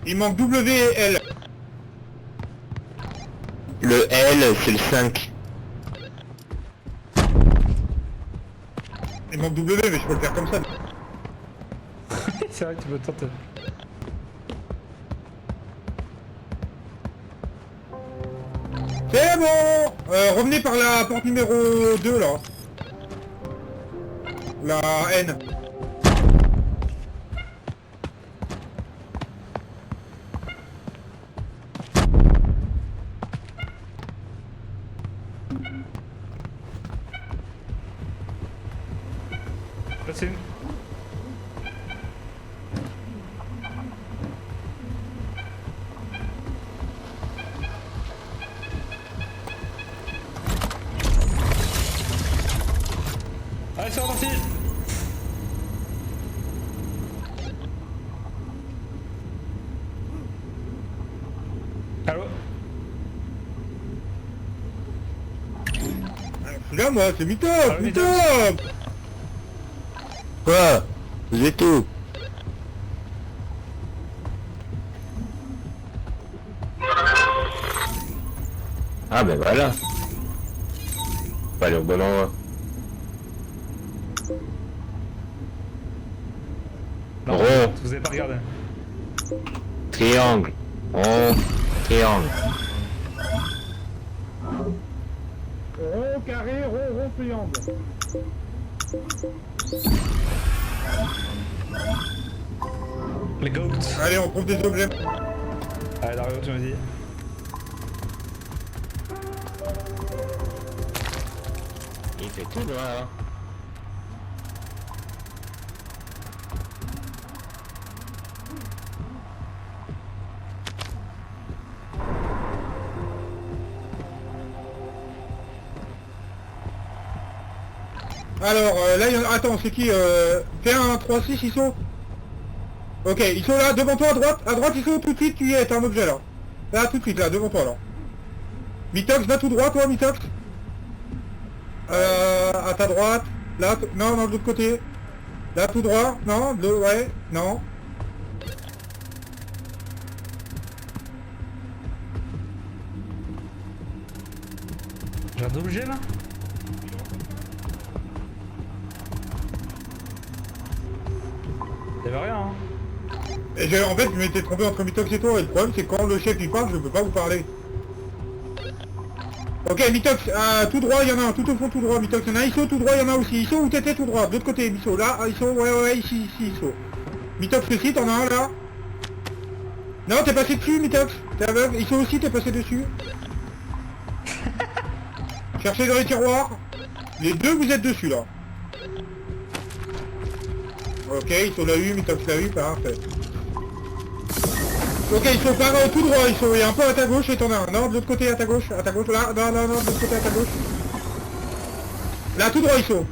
B: Il manque W et L.
C: Le L c'est le 5.
B: Il manque W, mais je peux le faire comme ça.
A: C'est vrai que tu peux tenter.
B: C'est bon. Revenez par la porte numéro 2 là. La N.
A: Là c'est une... Allez c'est reparti. Allô?
B: Là moi, c'est Mitop,
A: oui,
B: Mitop.
C: Quoi? Vous êtes où?
D: Ah ben voilà. Pas aller au bon endroit.
A: Non,
D: Rond.
A: vous avez pas regardé.
D: Triangle. Rond. Triangle.
B: Rond, carré, rond, rond, triangle.
A: Les goats.
B: Allez, on trouve des objets.
A: Allez Dario tu me dis.
D: Il fait tout noir là.
B: Alors, là, il y en a... Attends, c'est qui Fais un 3-6, ils sont... Ok, ils sont là, devant toi, à droite, ils sont tout de suite, tu y es, t'as un objet là. Là, tout de suite, là, devant toi, là. Mitox, va tout droit, toi, Mitox. À ta droite. Là, non, non, de l'autre côté. Là, tout droit, non, ouais, non.
A: J'ai un objet là? Y'avait rien hein.
B: Et en fait, je m'étais trompé entre Mitox et toi, et le problème, c'est quand le chef il parle, je peux pas vous parler. Ok, Mitox, tout droit, il y en a un, tout au fond, tout droit, Mitox, il y en a un, ISO, tout droit, il y en a aussi. ISO, où t'étais, tout droit, de l'autre côté, ISO, là, ISO, ouais, ici, ISO. Mitox aussi, t'en as un là. Non, t'es passé dessus, Mitox, t'es aveugle, ISO aussi, t'es passé dessus. Cherchez dans les tiroirs. Les deux, vous êtes dessus, là. Ok, ISO l'a eu, Mitox l'a eu, parfait. Ok, ils sont pas tout droit, il y a un peu à ta gauche et t'en as un. Non, de l'autre côté à ta gauche, là, non, de l'autre côté à ta gauche. Là, tout droit, ils sont.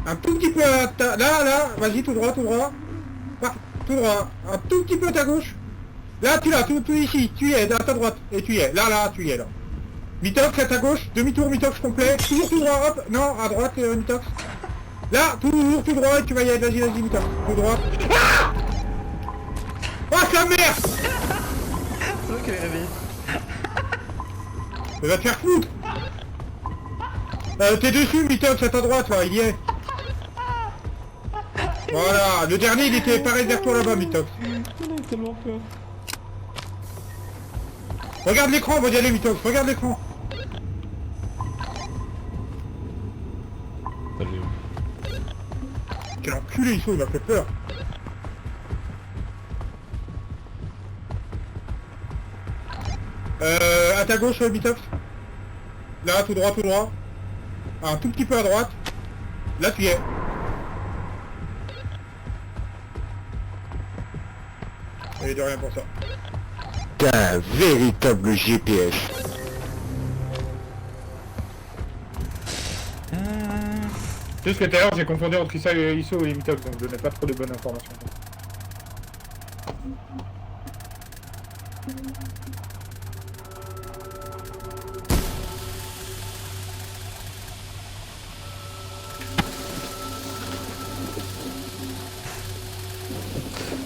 B: Un tout petit peu à ta... Là, vas-y, tout droit. Tout droit. Un tout petit peu à ta gauche. Là, tu l'as, tout ici, tu y es, à ta droite. Et tu y es, là, tu y es, là. Mitox à ta gauche, demi-tour, Mitox complet. Toujours tout droit, hop. Non, à droite, Mitox. Là, toujours tout droit, et tu vas y aller, vas-y, Mitox. Tout droit. Ah oh, sa mère.
A: C'est toi qui l'as réveillé.
B: Ça va te faire foutre. T'es dessus, Mitox, à ta droite, là, il y est. Voilà, le dernier, il était pareil vers toi là-bas, Mitox.
A: Il a tellement peur.
B: Regarde l'écran, on va y aller, Mitox, regarde l'écran. Quel enculé, il m'a fait peur. À ta gauche, Mitox. Là, tout droit. Un tout petit peu à droite. Là, tu y es. Et de rien pour ça.
C: un véritable GPS.
B: Juste que tout à l'heure j'ai confondu entre ISO et Mitox, donc je n'ai pas trop de bonnes informations.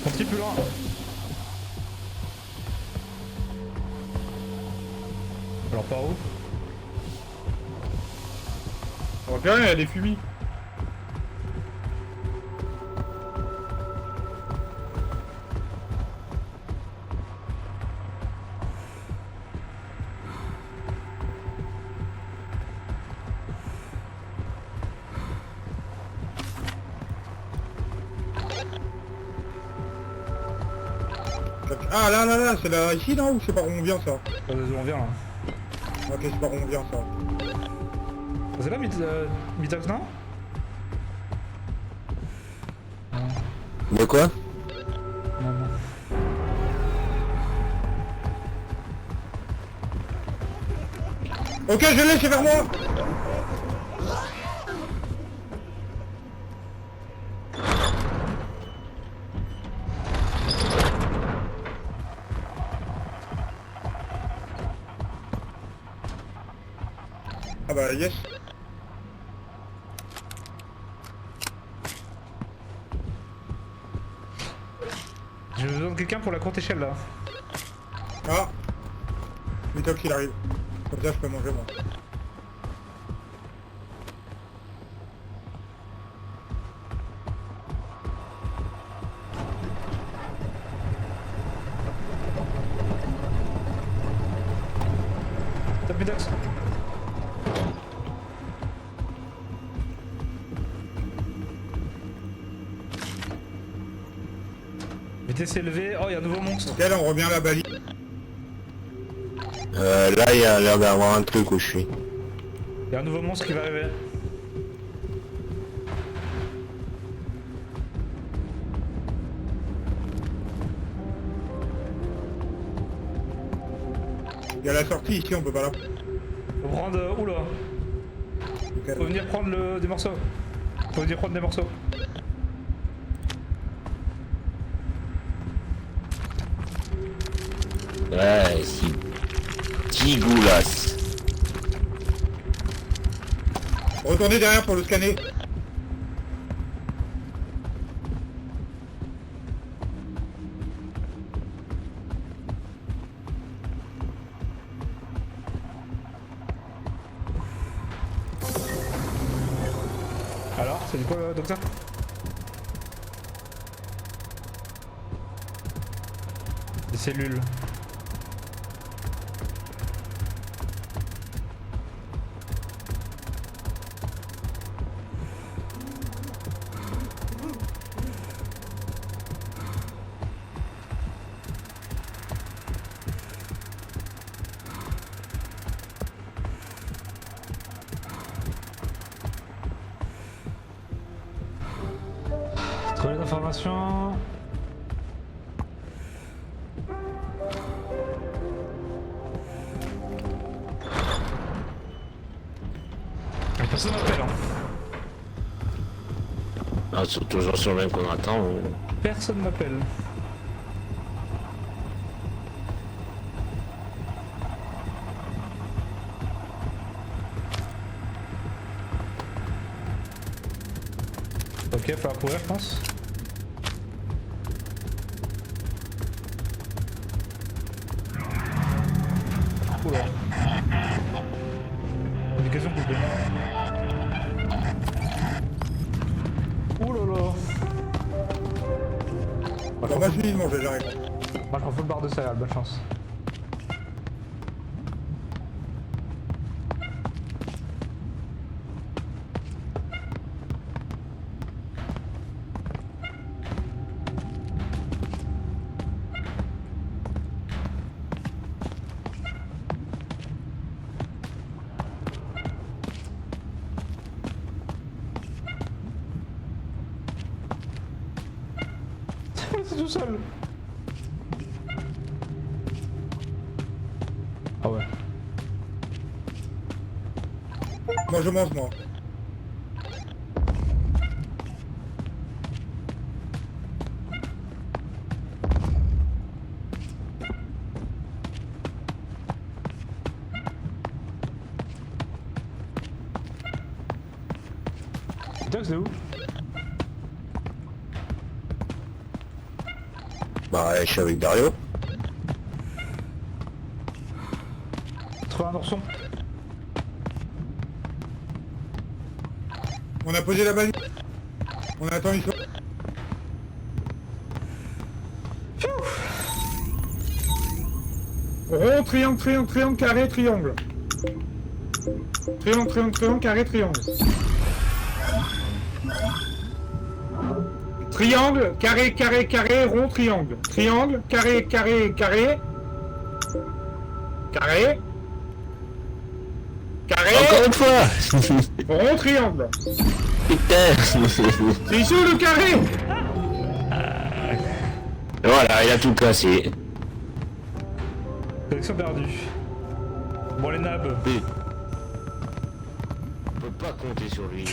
A: Un petit peu loin. Alors par où?
B: On voit plus rien, il y a des fumis. Ah là, c'est là ici non ou je sais pas où on vient ça?
A: On vient là.
B: Ok, je sais pas où on vient ça.
A: C'est là Mitox, non?
C: De quoi?
A: Non, non.
B: Ok, je l'ai, c'est vers moi. Ah bah yes.
A: J'ai besoin de quelqu'un pour la courte échelle là.
B: Ah. Mitox il arrive. Comme ça je peux manger moi.
A: Top Mitox. Vitesse élevée. Oh, il y a un nouveau monstre.
B: Ok, là on revient à la balise.
C: Là, il y a l'air d'avoir un truc où je suis.
A: Il y a un nouveau monstre qui va arriver.
B: Il y a la sortie ici, on peut pas là.
A: Faut prendre. Oula.
B: Ok.
A: Faut venir prendre des morceaux. Faut venir prendre des morceaux.
D: Ouais, si. Tigoulas.
B: Retournez derrière pour le scanner.
A: Alors, c'est du quoi, docteur? Des cellules. Trouver l'information. Personne m'appelle. Hein.
D: Ah, toujours sur le même qu'on attend.
A: Personne m'appelle. Ok, il va falloir courir, je pense. Oula. Communication coupée. Oulala.
B: Bon, moi je finis de manger, j'arrive.
A: Moi je prends full barre de céréales, bonne chance. C'est tout seul.
B: Moi je mange moi.
A: Doc, c'est où?
C: Bah, je suis avec Dario.
A: Trouver un ourson.
B: On a posé la balise. On attend une fois. Rond, triangle, triangle, triangle, carré, triangle. Triangle, triangle, triangle, carré, triangle. Triangle, carré, carré, carré, rond, triangle. Triangle, carré, carré, carré. Carré. Carré.
D: Encore une fois.
B: Rond, triangle.
D: Putain.
B: C'est sous le carré.
D: Voilà, il a tout cassé.
A: Connexion perdue. Bon les nabs.
D: Oui. On peut pas compter sur lui.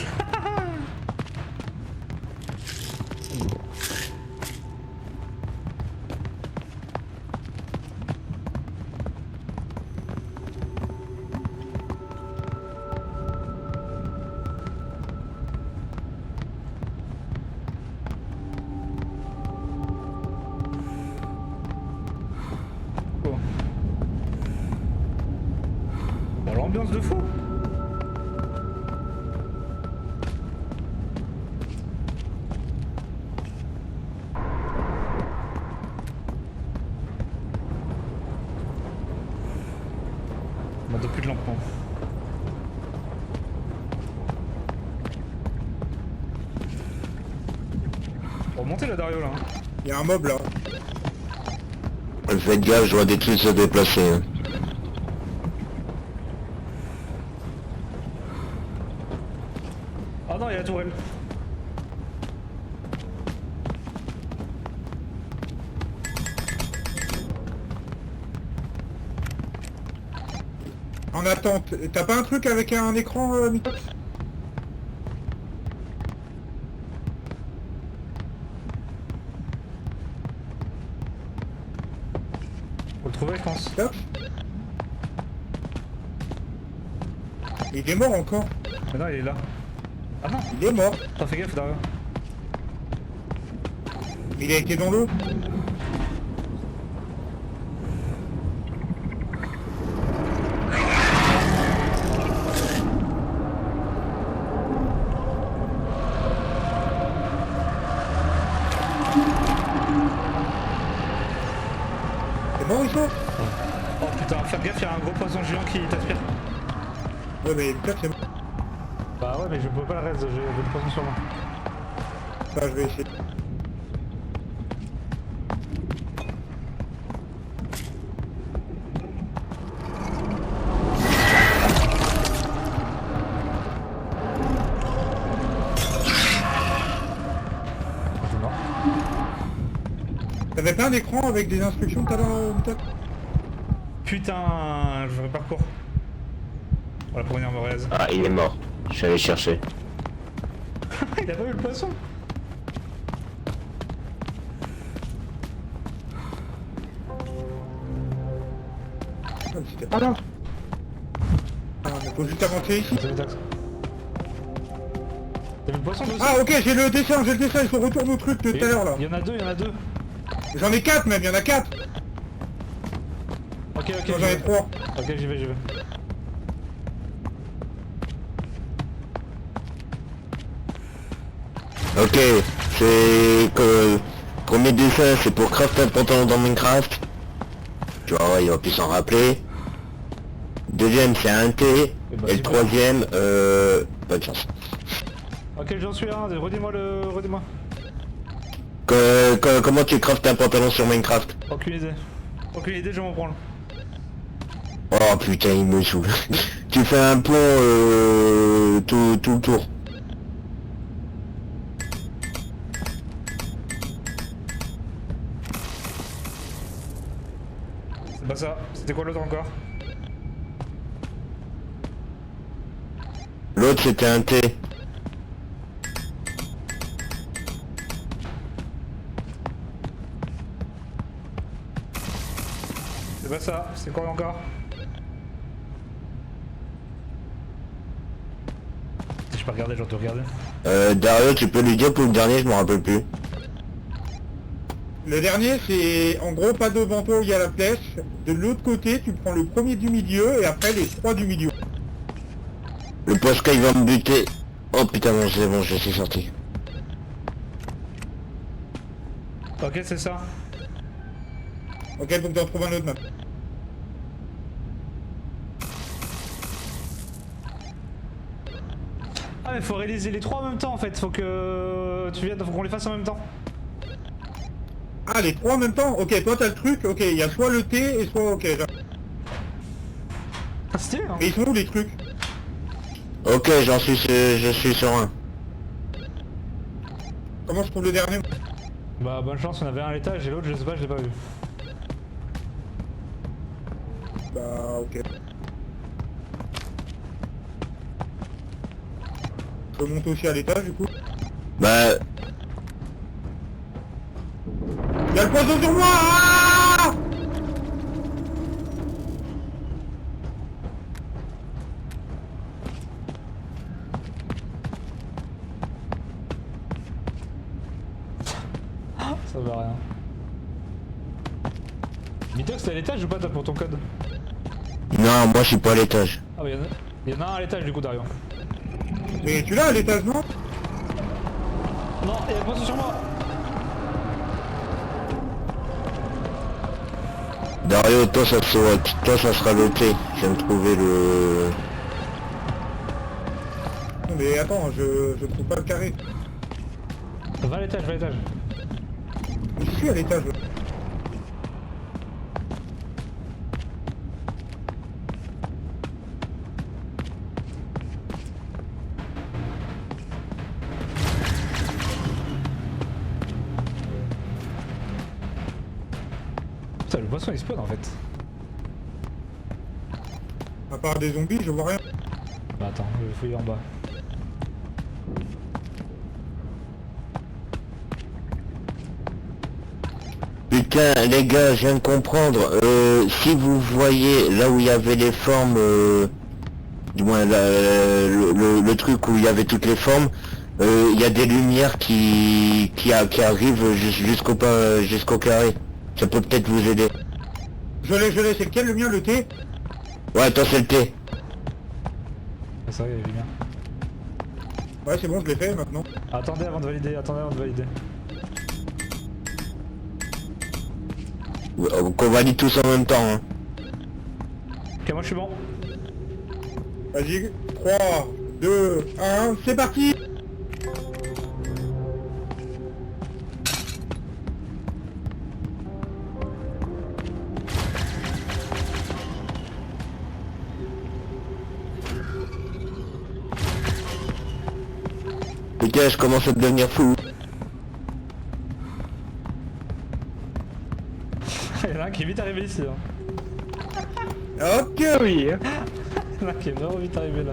A: Bon l'ambiance de fou. On n'a plus de lampe. On va remonter là Dario là. Hein.
B: Il y a un mob là.
C: Faites gaffe, je vois des trucs se déplacer. Hein.
A: Ah non, il y a la tourelle.
B: En attente. T'as pas un truc avec un écran, Mitox?
A: Faut le trouver je pense.
B: Mitox? Il est mort encore.
A: Mais non il est là. Ah non,
B: Il est mort.
A: t'as fait gaffe Dario.
B: Il a été dans l'eau. C'est bon, il faut.
A: Oh putain, fais gaffe, il y a un gros poisson géant qui t'aspire.
B: Ouais, mais peut-être c'est bon.
A: Bah ouais mais je peux pas le reste, j'ai le poisson sur moi.
B: Ça, je vais essayer.
A: Je suis mort.
B: T'avais pas un écran avec des instructions tout à l'heure, Mitox?
A: Putain, je ferai parcours. Voilà pour venir me raise.
D: Ah, il est mort. Je suis allé chercher.
A: Il a pas vu le poisson.
B: Ah, mais c'était pas là. Ah, mais faut juste avancer ici.
A: T'as vu Dax? T'as vu le poisson aussi?
B: Ah, ok, j'ai le dessin, il faut retourner au truc de tout à l'heure là.
A: Il y en a deux, il y en a deux.
B: J'en ai 4 même, il y en a 4.
A: Ok, ok,
B: Non,
A: j'y
B: j'en ai
A: vais.
B: 3.
A: Ok, j'y vais, j'y vais.
C: Ok, c'est que... Premier dessin, c'est pour crafter un pantalon dans Minecraft. Tu vois, ouais, il va plus s'en rappeler. Deuxième, c'est un T.
A: bah,
C: Et le
A: super.
C: troisième, pas de chance.
A: Ok, j'en suis un, redis-moi le... redis-moi.
C: Comment tu craftes un pantalon sur Minecraft?
A: Aucune idée. Aucune idée, je m'en branle.
C: Oh putain, il me saoule. Tu fais un pont tout le tour.
A: C'est pas ça. C'était quoi l'autre encore?
C: L'autre c'était un T.
A: C'est pas ça, c'est quoi encore? Si je peux regarder, j'aurais tout regardé.
C: Dario, tu peux lui dire pour le dernier, je m'en rappelle plus.
B: Le dernier, c'est en gros pas devant toi où il y a la flèche. De l'autre côté, tu prends le premier du milieu et après les 3 du milieu.
C: Le Posca il va me buter. Oh putain, bon, c'est bon, je suis sorti.
A: Ok, c'est ça.
B: Ok, faut que tu en trouves un autre maintenant.
A: Ah mais faut réaliser les 3 en même temps en fait, faut que tu viennes, faut qu'on les fasse en même temps.
B: Ah, les 3 en même temps. Ok, toi t'as le truc. Ok, il y a soit le T et soit ok.
A: Ah, stylé hein.
B: Mais ils sont où les trucs?
C: Ok, je suis sur un.
B: Comment je trouve le dernier?
A: Bah bonne chance, on avait un à l'étage et l'autre je sais pas, je l'ai pas vu.
B: Bah ok. Je peux monter aussi à l'étage du coup.
C: Bah,
B: Y'a le poison sur moi. Ah,
A: Ça va rien. Mitox t'es à l'étage ou pas toi pour ton code?
C: non, moi je suis pas à l'étage.
A: Ah bah y'en a un à l'étage du coup Dario.
B: mais tu l'as à l'étage non?
A: Non, il y a poison sur moi.
C: Dario, toi ça sera le T. Je viens de trouver le...
B: Non mais attends, je trouve pas le carré.
A: Va à l'étage, va à l'étage.
B: Je suis à l'étage.
A: Putain le poisson il spawn en fait.
B: À part des zombies, je vois rien.
A: Bah attends, je vais fouiller en bas.
C: Putain, les gars, je viens de comprendre. Si vous voyez là où il y avait les formes, du moins le truc où il y avait toutes les formes, il y a des lumières qui arrivent jusqu'au carré. Ça peut peut-être vous aider.
B: Je l'ai, c'est lequel le mien, le T?
C: Ouais, toi c'est le T.
A: Ah, c'est vrai, il y avait bien.
B: Ouais, c'est bon, je l'ai fait maintenant.
A: Attendez avant de valider, attendez avant de valider.
C: Qu'on valide tous en même temps. Hein.
A: Ok, moi je suis bon.
B: Vas-y, 3, 2, 1, c'est parti.
C: Putain, je commence à devenir fou.
A: Il y en a un qui est vite arrivé ici. Hein.
B: Ok, oui.
A: Il y en a un qui est vraiment vite arrivé là.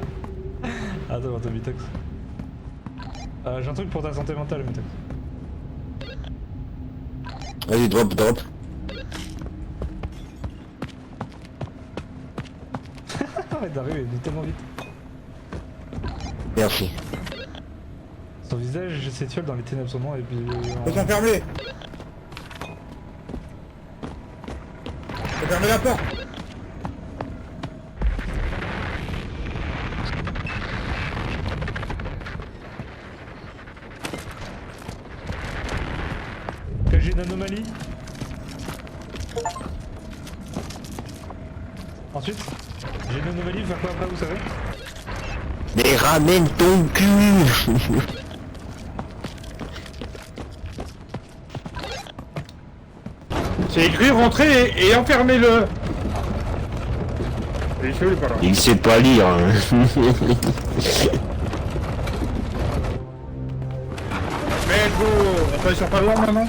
A: Attends, attends, Mitox. J'ai un truc pour ta santé mentale, Mitox.
C: Vas-y, drop.
A: Arrête d'arriver, il est tellement vite.
C: Merci.
A: Son visage s'étiole dans les ténèbres sonores et puis...
B: Faut s'enfermer. Faut fermer la porte.
A: Que j'ai une anomalie. Ensuite, j'ai une anomalie, faire quoi après, vous savez?
C: Mais ramène ton cul.
B: C'est écrit rentrer et enfermez-le.
D: Il sait pas lire. Hein.
B: Mais go. Attends, ils sont pas loin maintenant.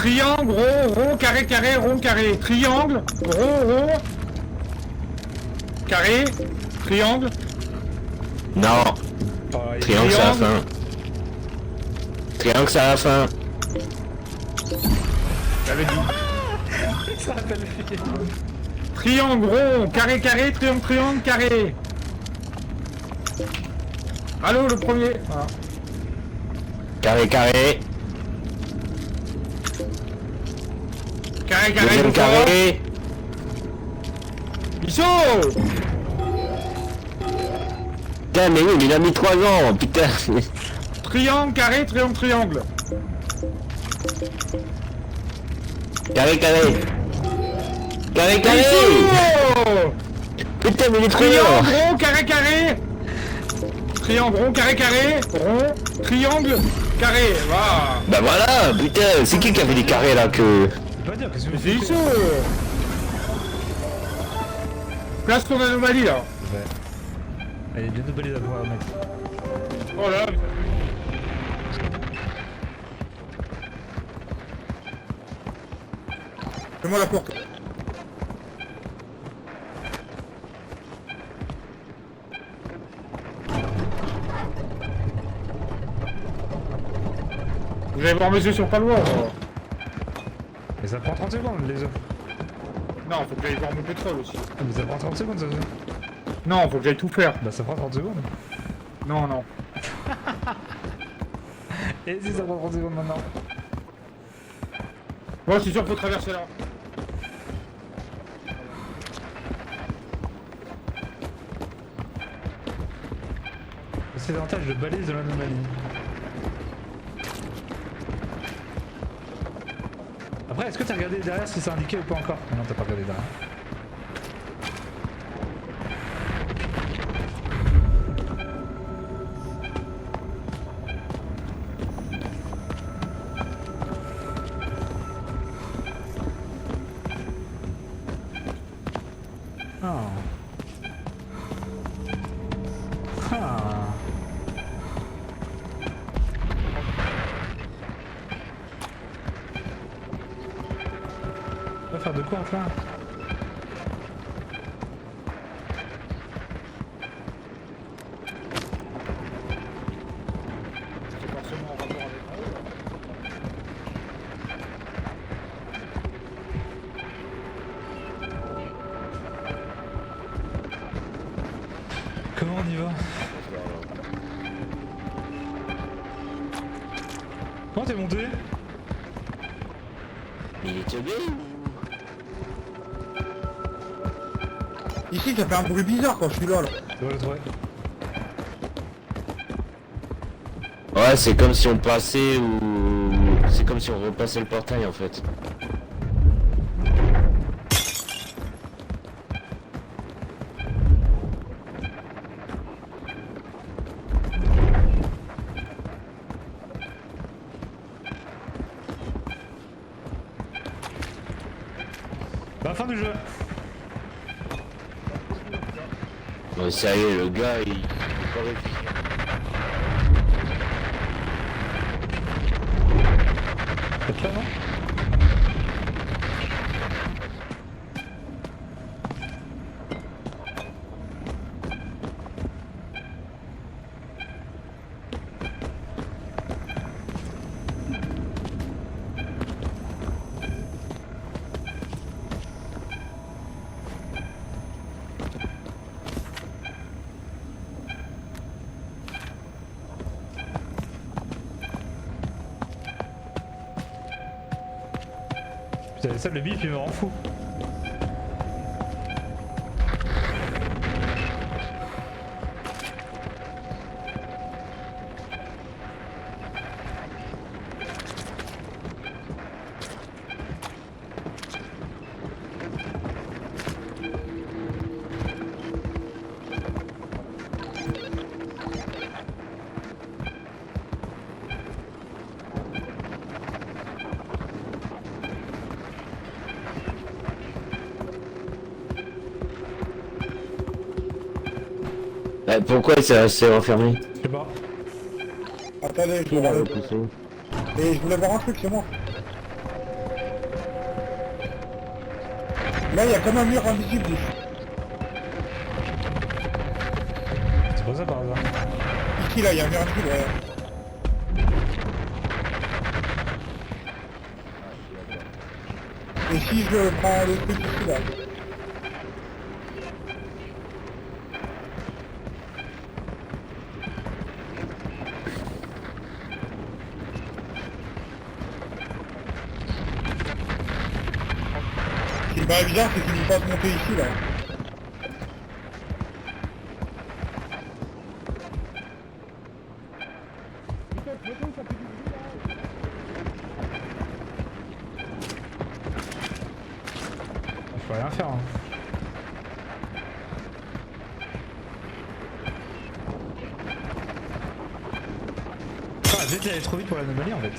B: Triangle, rond, carré, carré, rond, carré. Triangle, rond, carré, triangle.
D: Non,
A: Oh, il-
D: triangle c'est à la fin. Triangle c'est à la fin.
B: J'avais dit.
A: Ça rappelle le film.
B: Triangle, rond, carré, carré, triangle, triangle, carré. Allô, le premier. Voilà.
D: Carré, carré.
B: Carré, carré,
D: Deuxième
B: deux fois.
D: carré.
B: Bichot.
D: Putain, mais oui, mais il a mis 3 ans, putain.
B: Triangle, carré, triangle, triangle.
D: Carré, carré. Carré, carré.
B: Bichot.
D: Putain, mais il est trop
B: Triangle,
D: lourd.
B: rond, carré, carré. Triangle, rond, carré, carré. Rond, triangle, carré. Voilà.
D: Bah voilà, putain, c'est qui avait des carrés là que...
A: Je peux pas dire, qu'est-ce que
B: Mais
A: vous
B: c'est
A: faites?
B: Bichot. Place ton anomalie là.
A: Ouais. Allez, bien de balises à voir, mec.
B: Oh là là. Fais-moi la porte. Vous allez voir mes yeux sur pas loin.
A: Mais ça prend 30 secondes, les œufs.
B: Non, faut que j'aille voir mon pétrole aussi.
A: Ah, mais ça prend 30 secondes, ça.
B: Non, faut que j'aille tout faire.
A: Bah, ça prend 30 secondes.
B: Non, non.
A: Et si ça prend 30 secondes maintenant?
B: Bon, c'est sûr, faut traverser là.
A: C'est l'avantage de balise de l'anomalie. Après, est-ce que t'as regardé derrière si c'est indiqué ou pas encore? Non, t'as pas regardé derrière. Ah. Ah. On va faire de quoi enfin?
B: C'est forcément en rapport avec en haut, là.
A: Comment on y va? Comment t'es monté?
D: Il est teubé ou...
B: Ici, ça fait un bruit bizarre quand je suis là.
A: C'est vrai, c'est vrai.
D: Ouais, c'est comme si on passait ou... C'est comme si on repassait le portail en fait.
A: Bah, fin du jeu.
D: Ouais, sérieux, le gars, il... pas réfléchi.
A: Peut-être là, non? Putain, ça, le bip, il me rend fou.
D: Pourquoi ça s'est refermé?
A: Je sais pas.
B: Attendez,
D: Qui l'a repoussé?
B: Et je voulais voir un truc, c'est moi. Là, il y a comme un mur invisible.
A: C'est pas ça par hasard.
B: Ici, là, il y a un mur invisible. Ouais. Et si je prends le truc ici, là. Ce qui me paraît bizarre, c'est qu'il ne passe monter ici, là.
A: Je peux rien faire. Hein. Ah, j'ai été allé trop vite pour l'anomalie en fait.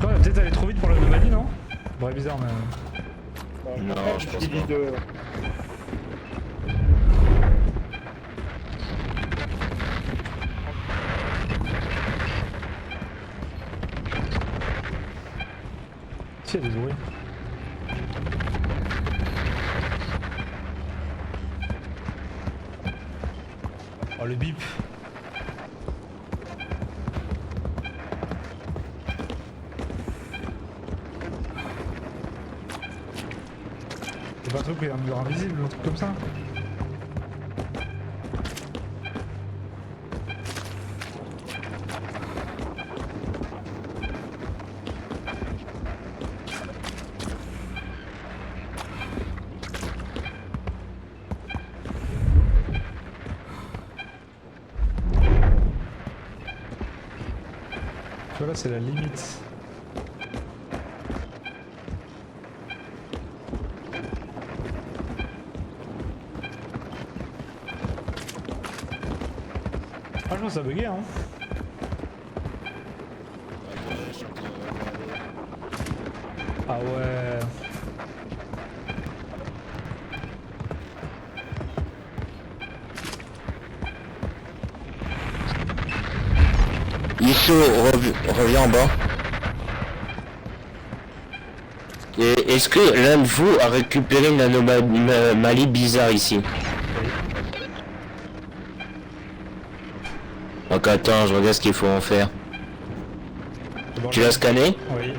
A: Ouais, peut-être aller trop vite pour l'anomalie, non? Ouais, bizarre, mais.
D: Non, je pense pas.
A: Si, il y a des bruits. Oh, le bip. C'est pas un truc où il y a un mur invisible ou un truc comme ça? Tu vois là c'est la limite. Ah je pense que ça buguait hein. Ah ouais.
C: Issou, reviens en bas.
D: Et est-ce que l'un de vous a récupéré une anomalie bizarre ici? Donc attends, je regarde ce qu'il faut en faire.
A: Bon,
D: Tu l'as scanné?
A: Oui.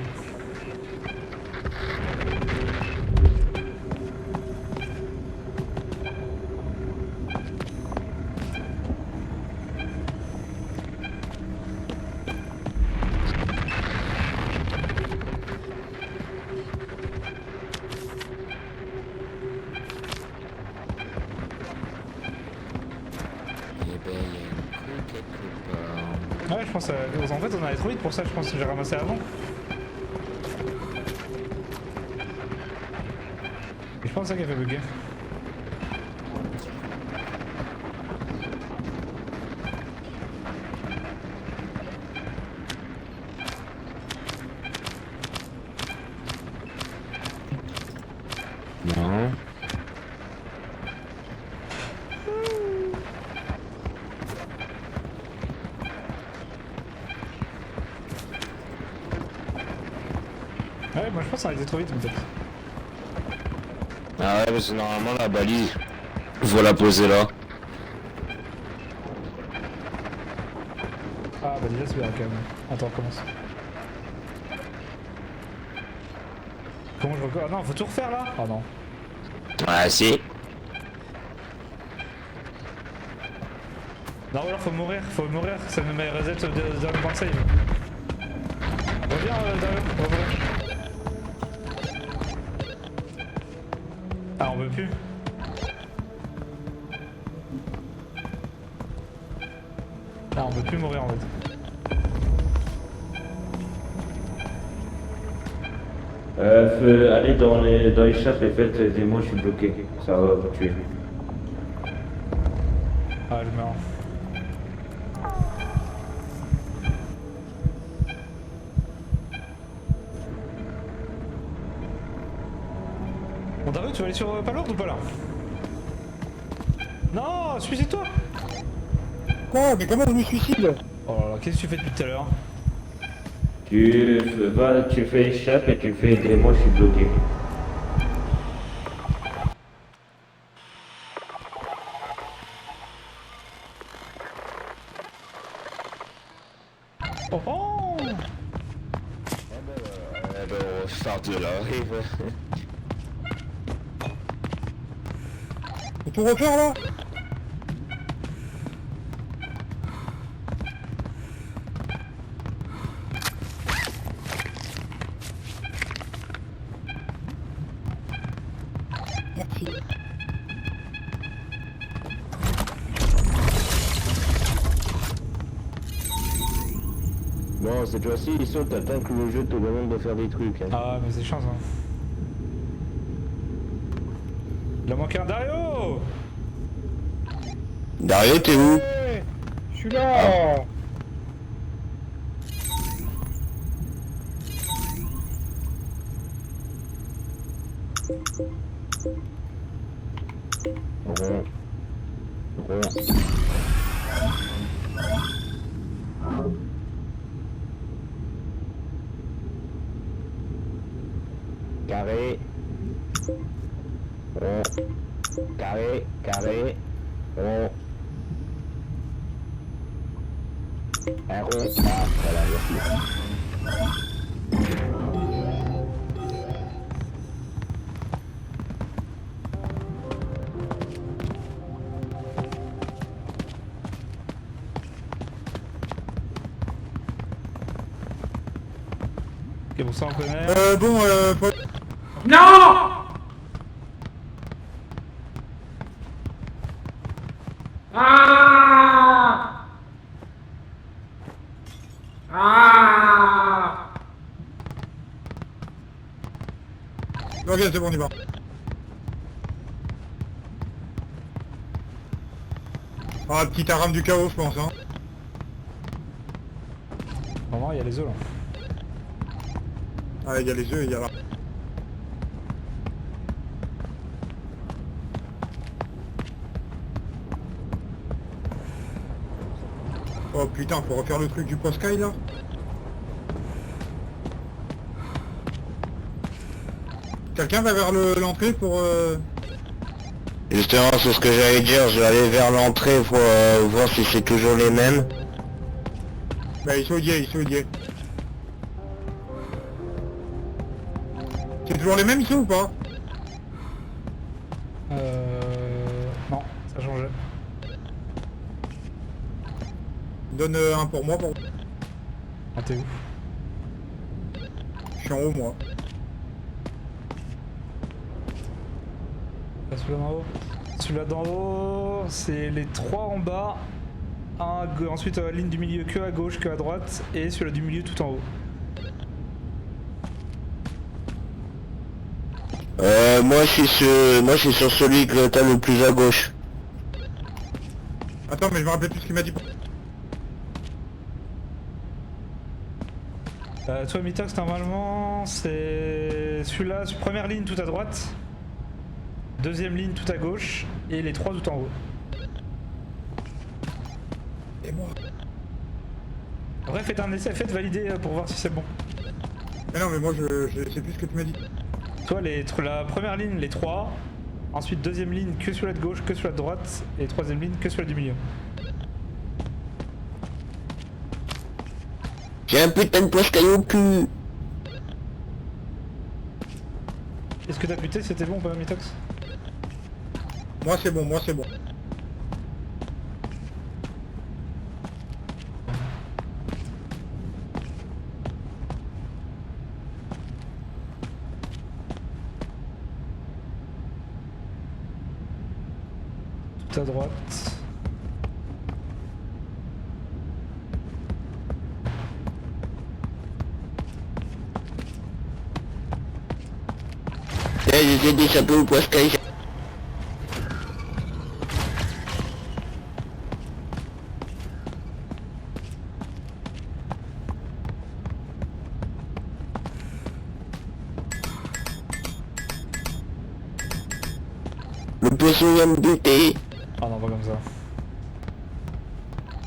D: Eh ben, il y a une queue quelque part.
A: Ouais je pense en fait on allait trop vite pour ça, je pense que j'ai ramassé avant. Et je pense que c'est ça qui a fait bugger.
D: Non.
A: Ouais moi je pense qu'on a été trop vite peut-être.
D: Ah ouais, parce que normalement la balise, faut la poser là.
A: Ah bah déjà c'est bien quand même. Attends on recommence. Comment je recommence? Ah non faut tout refaire là? Ah non.
D: Ah si.
A: Non ou alors faut mourir, ça me met reset dans le point de save. Reviens Dario, on va mourir. Ah on veut plus. Ah on veut plus mourir en fait.
D: Allez dans les chats et faites des mots, je suis bloqué. Ça va vous tuer.
A: Ah je meurs. Tu vas aller sur Palourde ou pas là? Non, suicide-toi.
B: Quoi? Mais comment je me suicide?
A: Oh là là, qu'est-ce que tu fais depuis tout à l'heure?
D: Tu fais échappe et tu fais aidez-moi, je suis bloqué.
A: Oh oh!
C: On sort de la rive.
B: Faut tout refaire là? Merci.
D: Bon, cette fois-ci, ils sautent, t'attends que le jeu te demande de faire des trucs. Hein.
A: Ah, mais c'est chance, hein. Il a manqué un Dario!
C: Dario, t'es où?
B: Hey, je suis là.
D: Rond. Rond. Carré. Rond. Carré. Carré. Rond. Un rond. Ah, voilà, merci.
A: Ok, bon, ça on connaît.
B: Bon,
E: Non! Ah! Ah!
B: ok, c'est bon, on y va. Ah, petit arame du chaos, je pense, hein.
A: Vraiment, il y a les œufs là.
B: Ah, il y a les œufs, il y a là. Oh putain, faut refaire le truc du post-sky là. Quelqu'un va vers l'entrée pour...
C: Justement, c'est ce que j'allais dire, je vais aller vers l'entrée pour voir si c'est toujours les mêmes.
B: Bah ils sont liés, ils sont liés. C'est toujours les mêmes ici ou pas?
A: Non, ça a changé.
B: Donne un pour moi,
A: Ah, t'es où?
B: Je suis en haut moi.
A: Pas celui-là d'en haut. Celui-là d'en haut, c'est les trois en bas. Ensuite, ligne du milieu que à gauche, que à droite. Et celui-là du milieu tout en haut.
C: Moi je suis sur celui que t'as le plus à gauche.
B: Attends, mais je me rappelle plus ce qu'il m'a dit.
A: Toi, Mitox, normalement, c'est celui-là, première ligne tout à droite. Deuxième ligne tout à gauche. Et les trois tout en haut.
B: Et moi?
A: Après, faites un essai, faites valider pour voir si c'est bon.
B: Mais non, mais moi je sais plus ce que tu m'as dit.
A: Toi, la première ligne, les trois. Ensuite, deuxième ligne, que celui-là de gauche, que celui-là de droite. Et troisième ligne, que celui-là du milieu.
C: J'ai un putain de poiscaille au cul.
A: Est-ce que t'as buté, c'était bon, pas Mitox?
B: Moi c'est bon, moi c'est bon.
A: Tout à droite.
C: J'essaie d'échapper au poiscaille. poisson vient me buter.
A: Ah non, pas comme ça.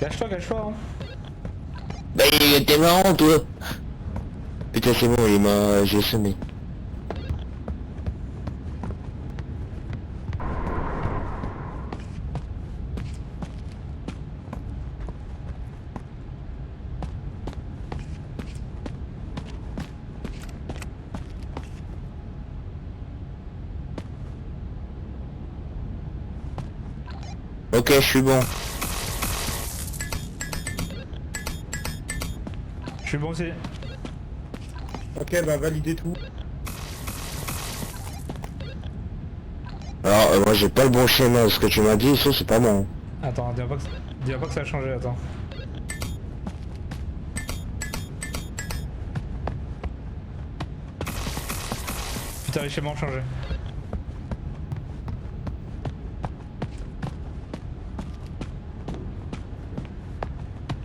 A: Cache-toi, hein.
C: Bah il était marrant toi. Putain c'est bon, il m'a... j'ai semé. Ok, je suis bon.
A: Je suis bon aussi.
B: Ok, bah validez tout.
C: Alors, moi j'ai pas le bon schéma, ce que tu m'as dit, ça c'est pas bon.
A: Attends, dis-moi pas que ça a changé, attends. Putain, les schémas ont changé.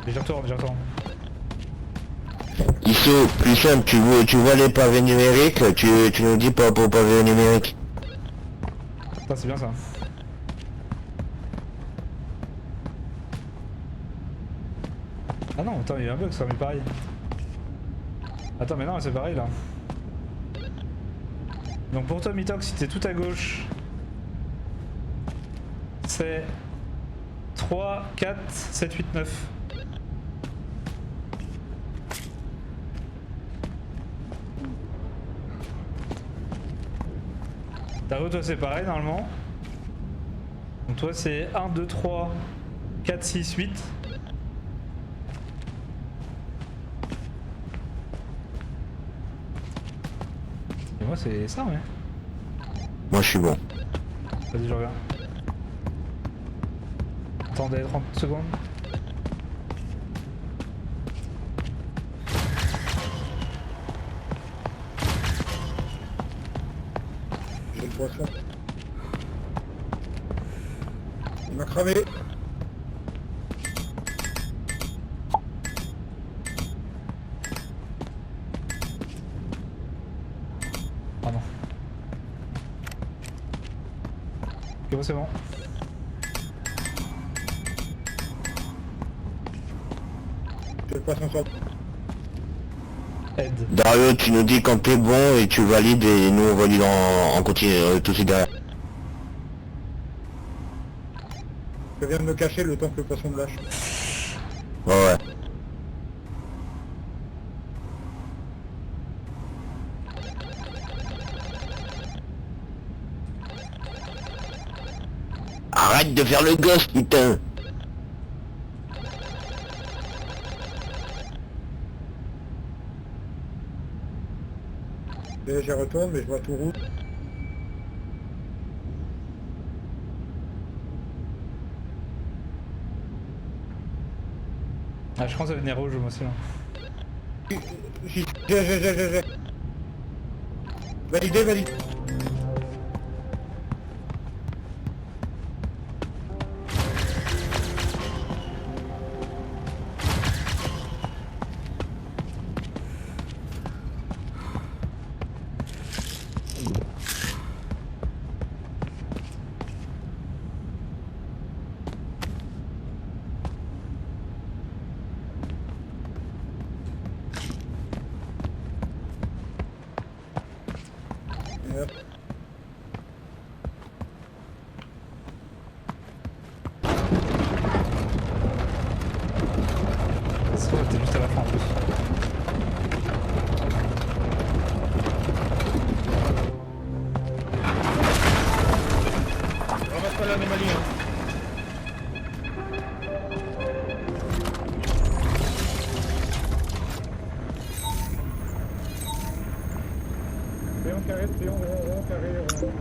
A: J'y retourne.
C: Iso, plus simple, tu vois les pavés numériques, tu nous dis pas pour pavés numériques.
A: Putain, c'est bien ça. Ah non, attends, il y a un bug, ça mais pareil. Attends, mais non, c'est pareil là. Donc pour toi, Mitox, si t'es tout à gauche, c'est 3, 4, 7, 8, 9. Taro, toi c'est pareil normalement. Donc toi c'est 1, 2, 3, 4, 6, 8. Et moi c'est ça, ouais.
C: Moi je suis bon.
A: Vas-y, je reviens. Attendez 30 secondes.
B: J'ai le poisson. Il m'a cramé.
A: Ah non. Ok, bon, c'est bon.
B: J'ai le poisson sur...
A: Aide.
C: Dario, tu nous dis quand t'es bon et tu valides et nous on valide en continu tout de suite derrière.
B: Je viens de me cacher le temps que le poisson me lâche.
C: Ouais. Arrête de faire le gosse, putain.
B: Et j'y retourne, mais je vois tout rouge.
A: Ah, je pense à venir rouge moi aussi là.
B: J'ai. Validé. Et hop.
A: Ça se trouve, t'es juste à la fin en plus.
B: Ramasse pas l'anomalie, hein. Péon carré, péon rond, carré, rond.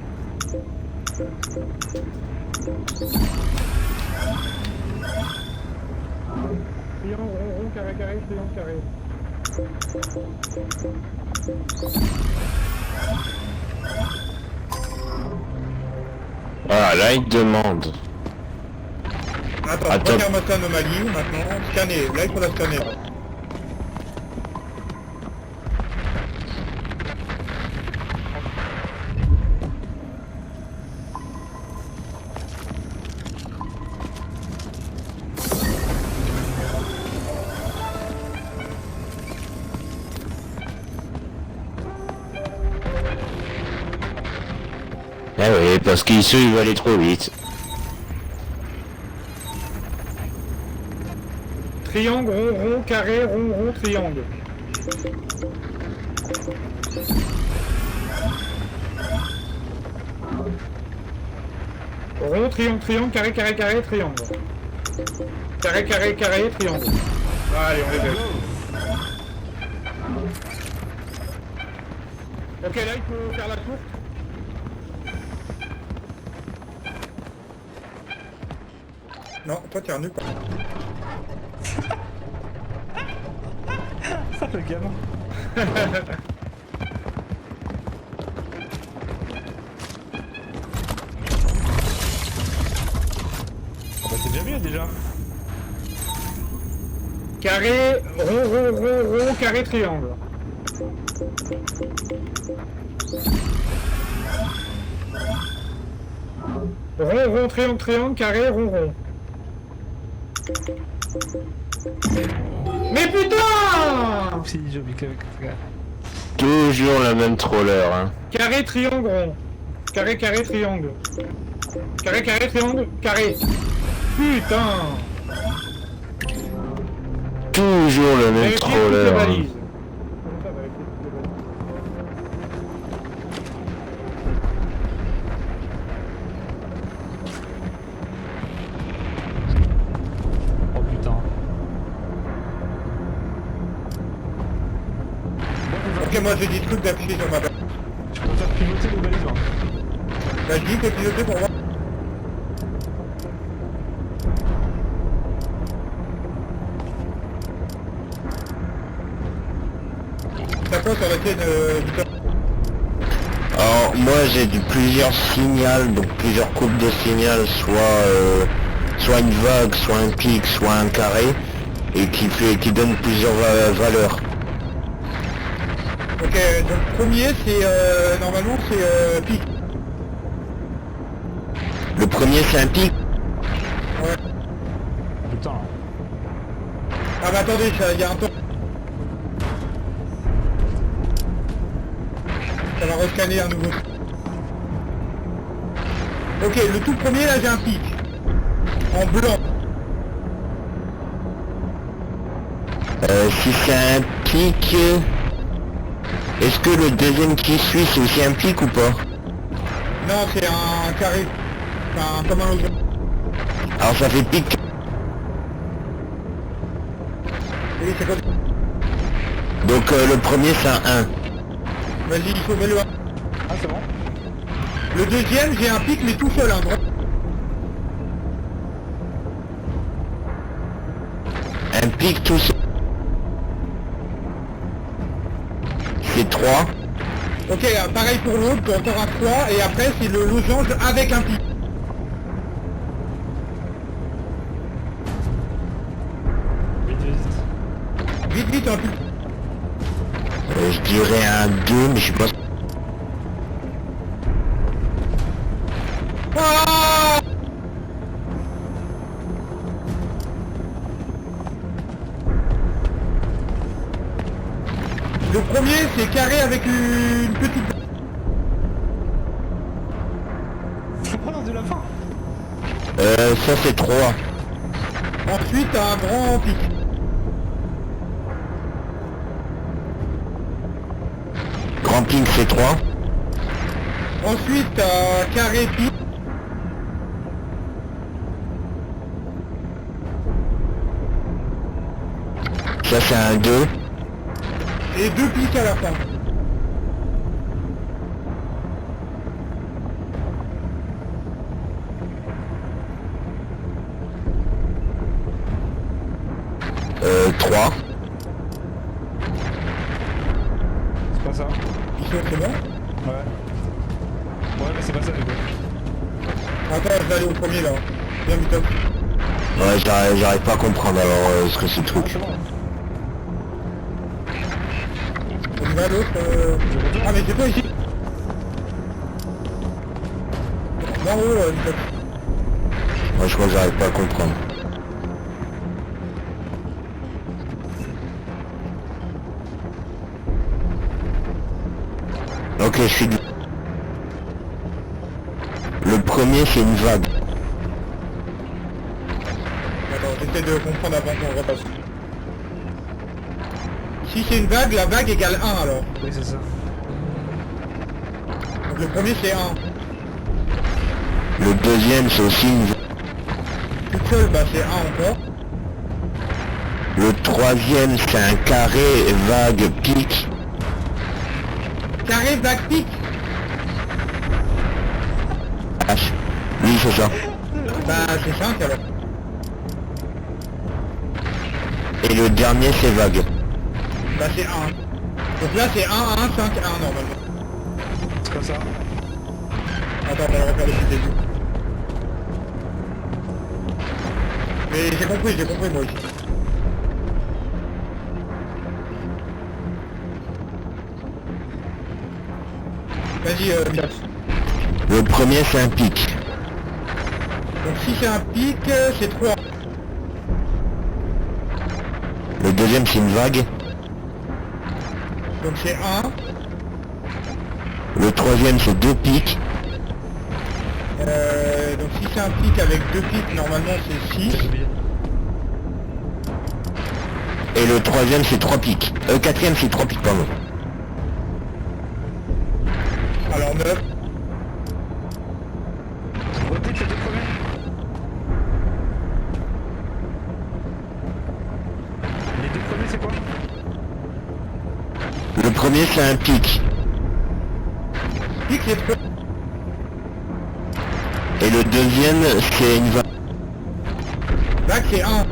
B: Péon rond, carré, péon carré.
D: Voilà, là il demande.
B: Attends, regarde l'anomalie maintenant. Scanner, là il faut la scanner.
D: Et parce qu'il veut aller trop vite.
B: Triangle, rond, rond, carré, rond, rond, triangle. Rond, triangle, triangle, carré, carré, carré, triangle. Carré, carré, carré, triangle. Allez, on les baisse. Ok, là, il faut faire la courte. Non, toi, t'es un nul.
A: Le gamin. Oh bah c'est bien mieux déjà.
B: Carré, rond, rond, rond, rond, carré, triangle. Rond, rond, triangle, triangle, carré, rond, rond. Mais putain!
A: Si j'ai oublié que
D: Toujours le même troller, hein.
B: Carré, triangle, rond. Carré, carré, triangle. Carré, carré, triangle, carré. Putain!
D: Toujours le même
B: Vérifiez toutes les
D: troller. Hein.
B: balises.
A: Oh putain.
B: Ok, moi j'ai des trucs d'afficher sur ma base.
A: Je préfère piloter les balises. Hein.
B: Bah, je dis que piloter pour moi. Ça quoi sur la tienne, Victor?
C: Alors moi j'ai plusieurs signaux, donc plusieurs coupes de signal, soit une vague, soit un pic, soit un carré, et qui donne plusieurs valeurs.
B: Ok, donc premier c'est normalement c'est pic.
C: Le premier c'est un pic.
B: Ouais.
A: Putain.
B: Ah bah attendez, il y a un temps. Ça va rescanner à nouveau. Ok, le tout premier là j'ai un pic. En blanc.
C: Si c'est un pic, est-ce que le deuxième qui suit c'est aussi un pic ou pas?
B: Non, c'est un carré. Enfin, comme un logo.
C: Alors ça fait pic.
B: Oui, c'est comme...
C: Donc le premier c'est un 1.
B: Vas-y, il faut mettre le 1.
A: Ah c'est bon.
B: Le deuxième, j'ai un pic mais tout seul, hein.
C: Un pic tout seul. C'est 3.
B: Ok, pareil pour l'autre, encore un 3, et après c'est le losange avec un pic.
A: Vite vite.
B: Vite, vite, un pic.
C: Je dirais un 2, mais je sais pas.
B: Ah! Le premier, c'est carré avec une petite...
A: Oh non, de la fin.
C: Ça c'est 3.
B: Ensuite, un grand pic.
C: Grand pic c'est 3.
B: Ensuite, un carré pic.
C: Ça c'est un 2.
B: Et 2 pics à la fin.
C: Euh, 3.
A: C'est pas ça.
B: Ils sont c'est bon.
A: Ouais. Ouais mais c'est pas ça du coup.
B: Attends, je vais aller au premier là. Viens, vite.
C: Ouais, j'arrive pas à comprendre alors ce que c'est le
A: Ah
C: truc.
A: c'est bon.
B: On va à l'autre. Ah, mais c'est pas ici. Non, vite.
C: Moi je crois que j'arrive pas à comprendre. Ok, je suis... premier c'est une vague.
B: Attends, j'essaie de comprendre avant qu'on repasse. Si c'est une vague, la vague égale 1 alors.
A: Oui, c'est ça.
B: Donc le premier c'est 1.
C: Le deuxième c'est aussi une vague.
B: Tout seul, bah c'est 1 encore.
C: Le troisième c'est un carré, vague, pic.
B: Carré, vague, pic.
C: H. Oui, c'est ça.
B: Bah c'est 5 alors.
C: Et le dernier c'est vague.
B: Bah c'est 1. Donc là c'est 1, 1, 5, 1 normalement.
A: C'est comme ça.
B: Attends, on va le refaire depuis le début. Mais j'ai compris moi aussi. Vas-y, Midas.
C: Le premier c'est un pic.
B: Donc si c'est un pic, c'est 3.
C: Le deuxième c'est une vague.
B: Donc c'est 1.
C: Le troisième c'est deux pics.
B: Donc si c'est un pic avec 2 pics, normalement c'est 6.
A: J'ai oublié.
C: Et le troisième c'est trois pics. Quatrième c'est trois pics, pardon.
B: Alors 9.
A: Redites les deux premiers. Les deux premiers, c'est quoi?
C: Le premier c'est un pic.
B: Pic c'est 3.
C: Et le deuxième c'est une vague.
B: Vague c'est 1.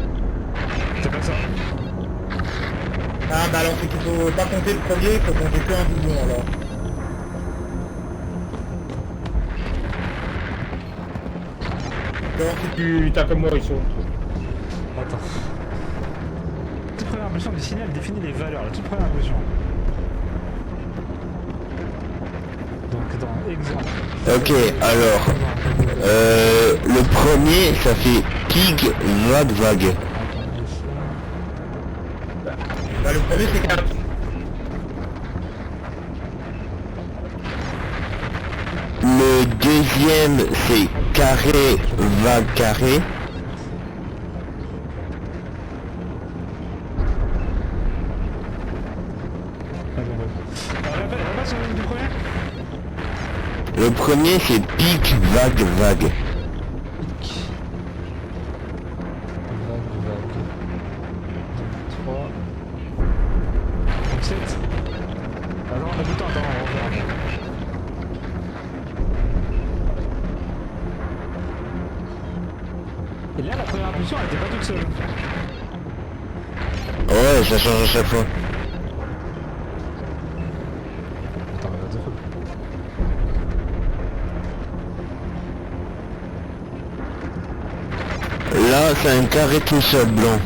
A: C'est pas ça.
B: Ah bah alors c'est qu'il faut pas compter le premier, il faut compter que un doublon alors. Alors si tu t'as comme moi ils sont.
A: Attends. Toute première impulsion du signal définit les valeurs. La toute première impulsion. Donc dans exemple.
C: Ok, alors. Le premier ça fait pic, vague, vague.
B: Bah le premier c'est 4.
C: Le deuxième c'est carré, vague, carré.
A: Répète sur le du premier.
C: Le premier c'est pic, vague, vague.
A: Vague. 3. Donc 7. Attends, on a tout le temps, attends, on va refaire. Et là, la première impulsion, elle était pas toute seule.
C: Ouais, ça change à chaque fois.
A: Attends, regarde deux fois.
C: Là c'est un carré tout seul, blanc.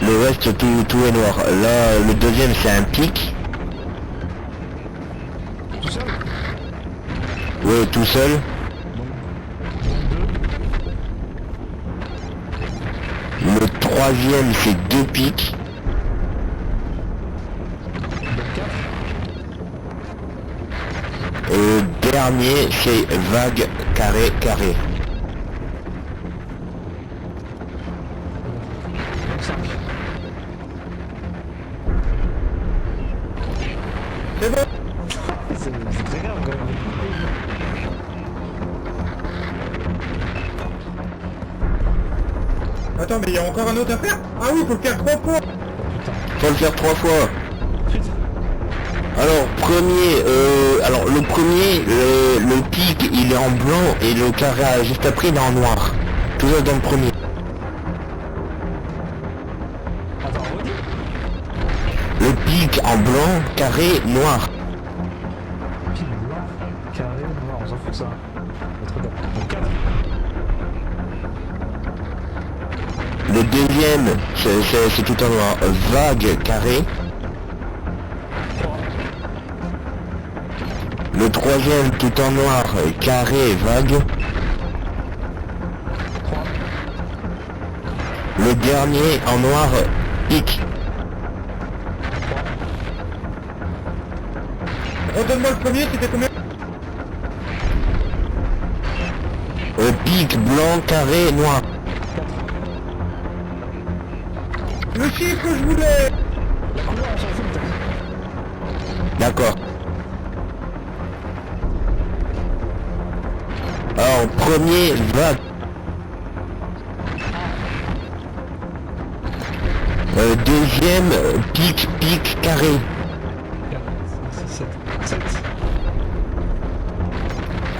C: Le reste tout est noir. Là le deuxième c'est un pic.
A: Tout seul.
C: Ouais, tout seul.
A: Donc 2.
C: Le troisième c'est deux pics.
A: Donc 4.
C: Et le dernier c'est vague, carré, carré.
A: Donc 5.
B: C'est bon.
A: C'est très grave quand même.
B: Attends mais il y a encore un autre à faire. Ah oui, faut le faire 3 fois.
A: Putain.
C: Faut le faire trois fois.
A: Putain.
C: Alors le premier, le pic il est en blanc et le carré juste après il est en noir. Toujours dans le premier.
A: Attends, redis.
C: Le pic en blanc, carré, noir.
A: Pile blanc, carré, noir, on s'en fout de ça. Notre dame. Donc 4.
C: Le deuxième, c'est tout en noir. Vague, carré.
A: 3.
C: Le troisième, tout en noir, carré, vague.
A: 3.
C: Le dernier, en noir, pic.
B: Redonne-moi le premier, c'était combien?
C: Pique, blanc, carré, noir.
B: Le chiffre que je voulais.
A: La couleur, on s'en fout, t'as dit.
C: D'accord. Alors, premier, vague. Deuxième, pique, pique, carré.
A: 4, 5, 6, 7. 7.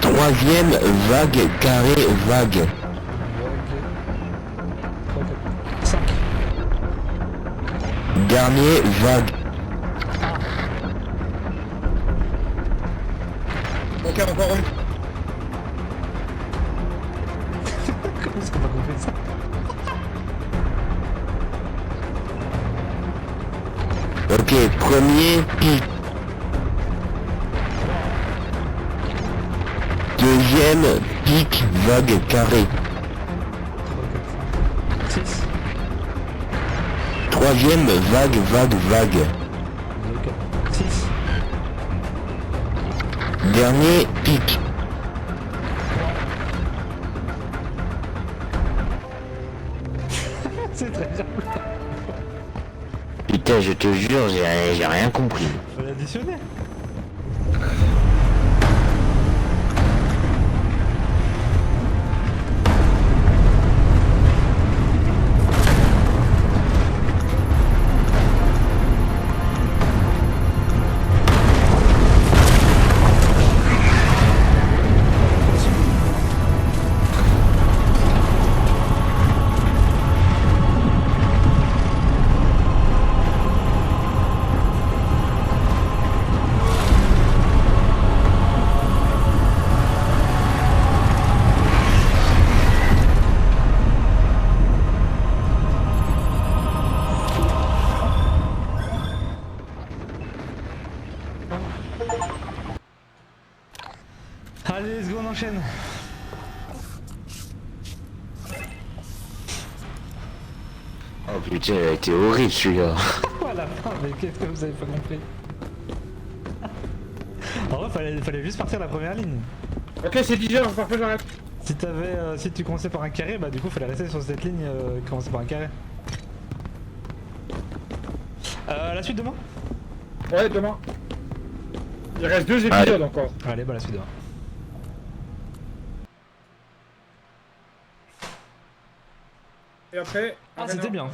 C: Troisième, vague, carré, vague.
A: 5.
C: Dernier, vague.
B: Ok, encore une.
A: Comment est-ce qu'on va compris ça?
C: Ok, premier, pique. Deuxième, pique, vague, carré.
A: 3, 4, 5. 6.
C: Troisième, vague, vague, vague.
A: 2, 4. 6.
C: Dernier, pique.
A: C'est très bien.
D: Putain, je te jure, j'ai rien compris.
A: Faut l'additionner. Allez, let's go, on enchaîne.
D: Oh putain, il a été horrible celui-là.
A: Voilà, mais qu'est-ce que vous avez pas compris? En vrai, fallait juste partir la première ligne.
B: Ok, c'est 10 heures, parfait, j'arrête.
A: Si tu commençais par un carré, bah du coup fallait rester sur cette ligne et commencer par un carré. La suite demain?
B: Ouais, demain. Il reste 2 épisodes encore.
A: Allez, bah la suite demain.
B: Et après...
A: Ah, c'était bien.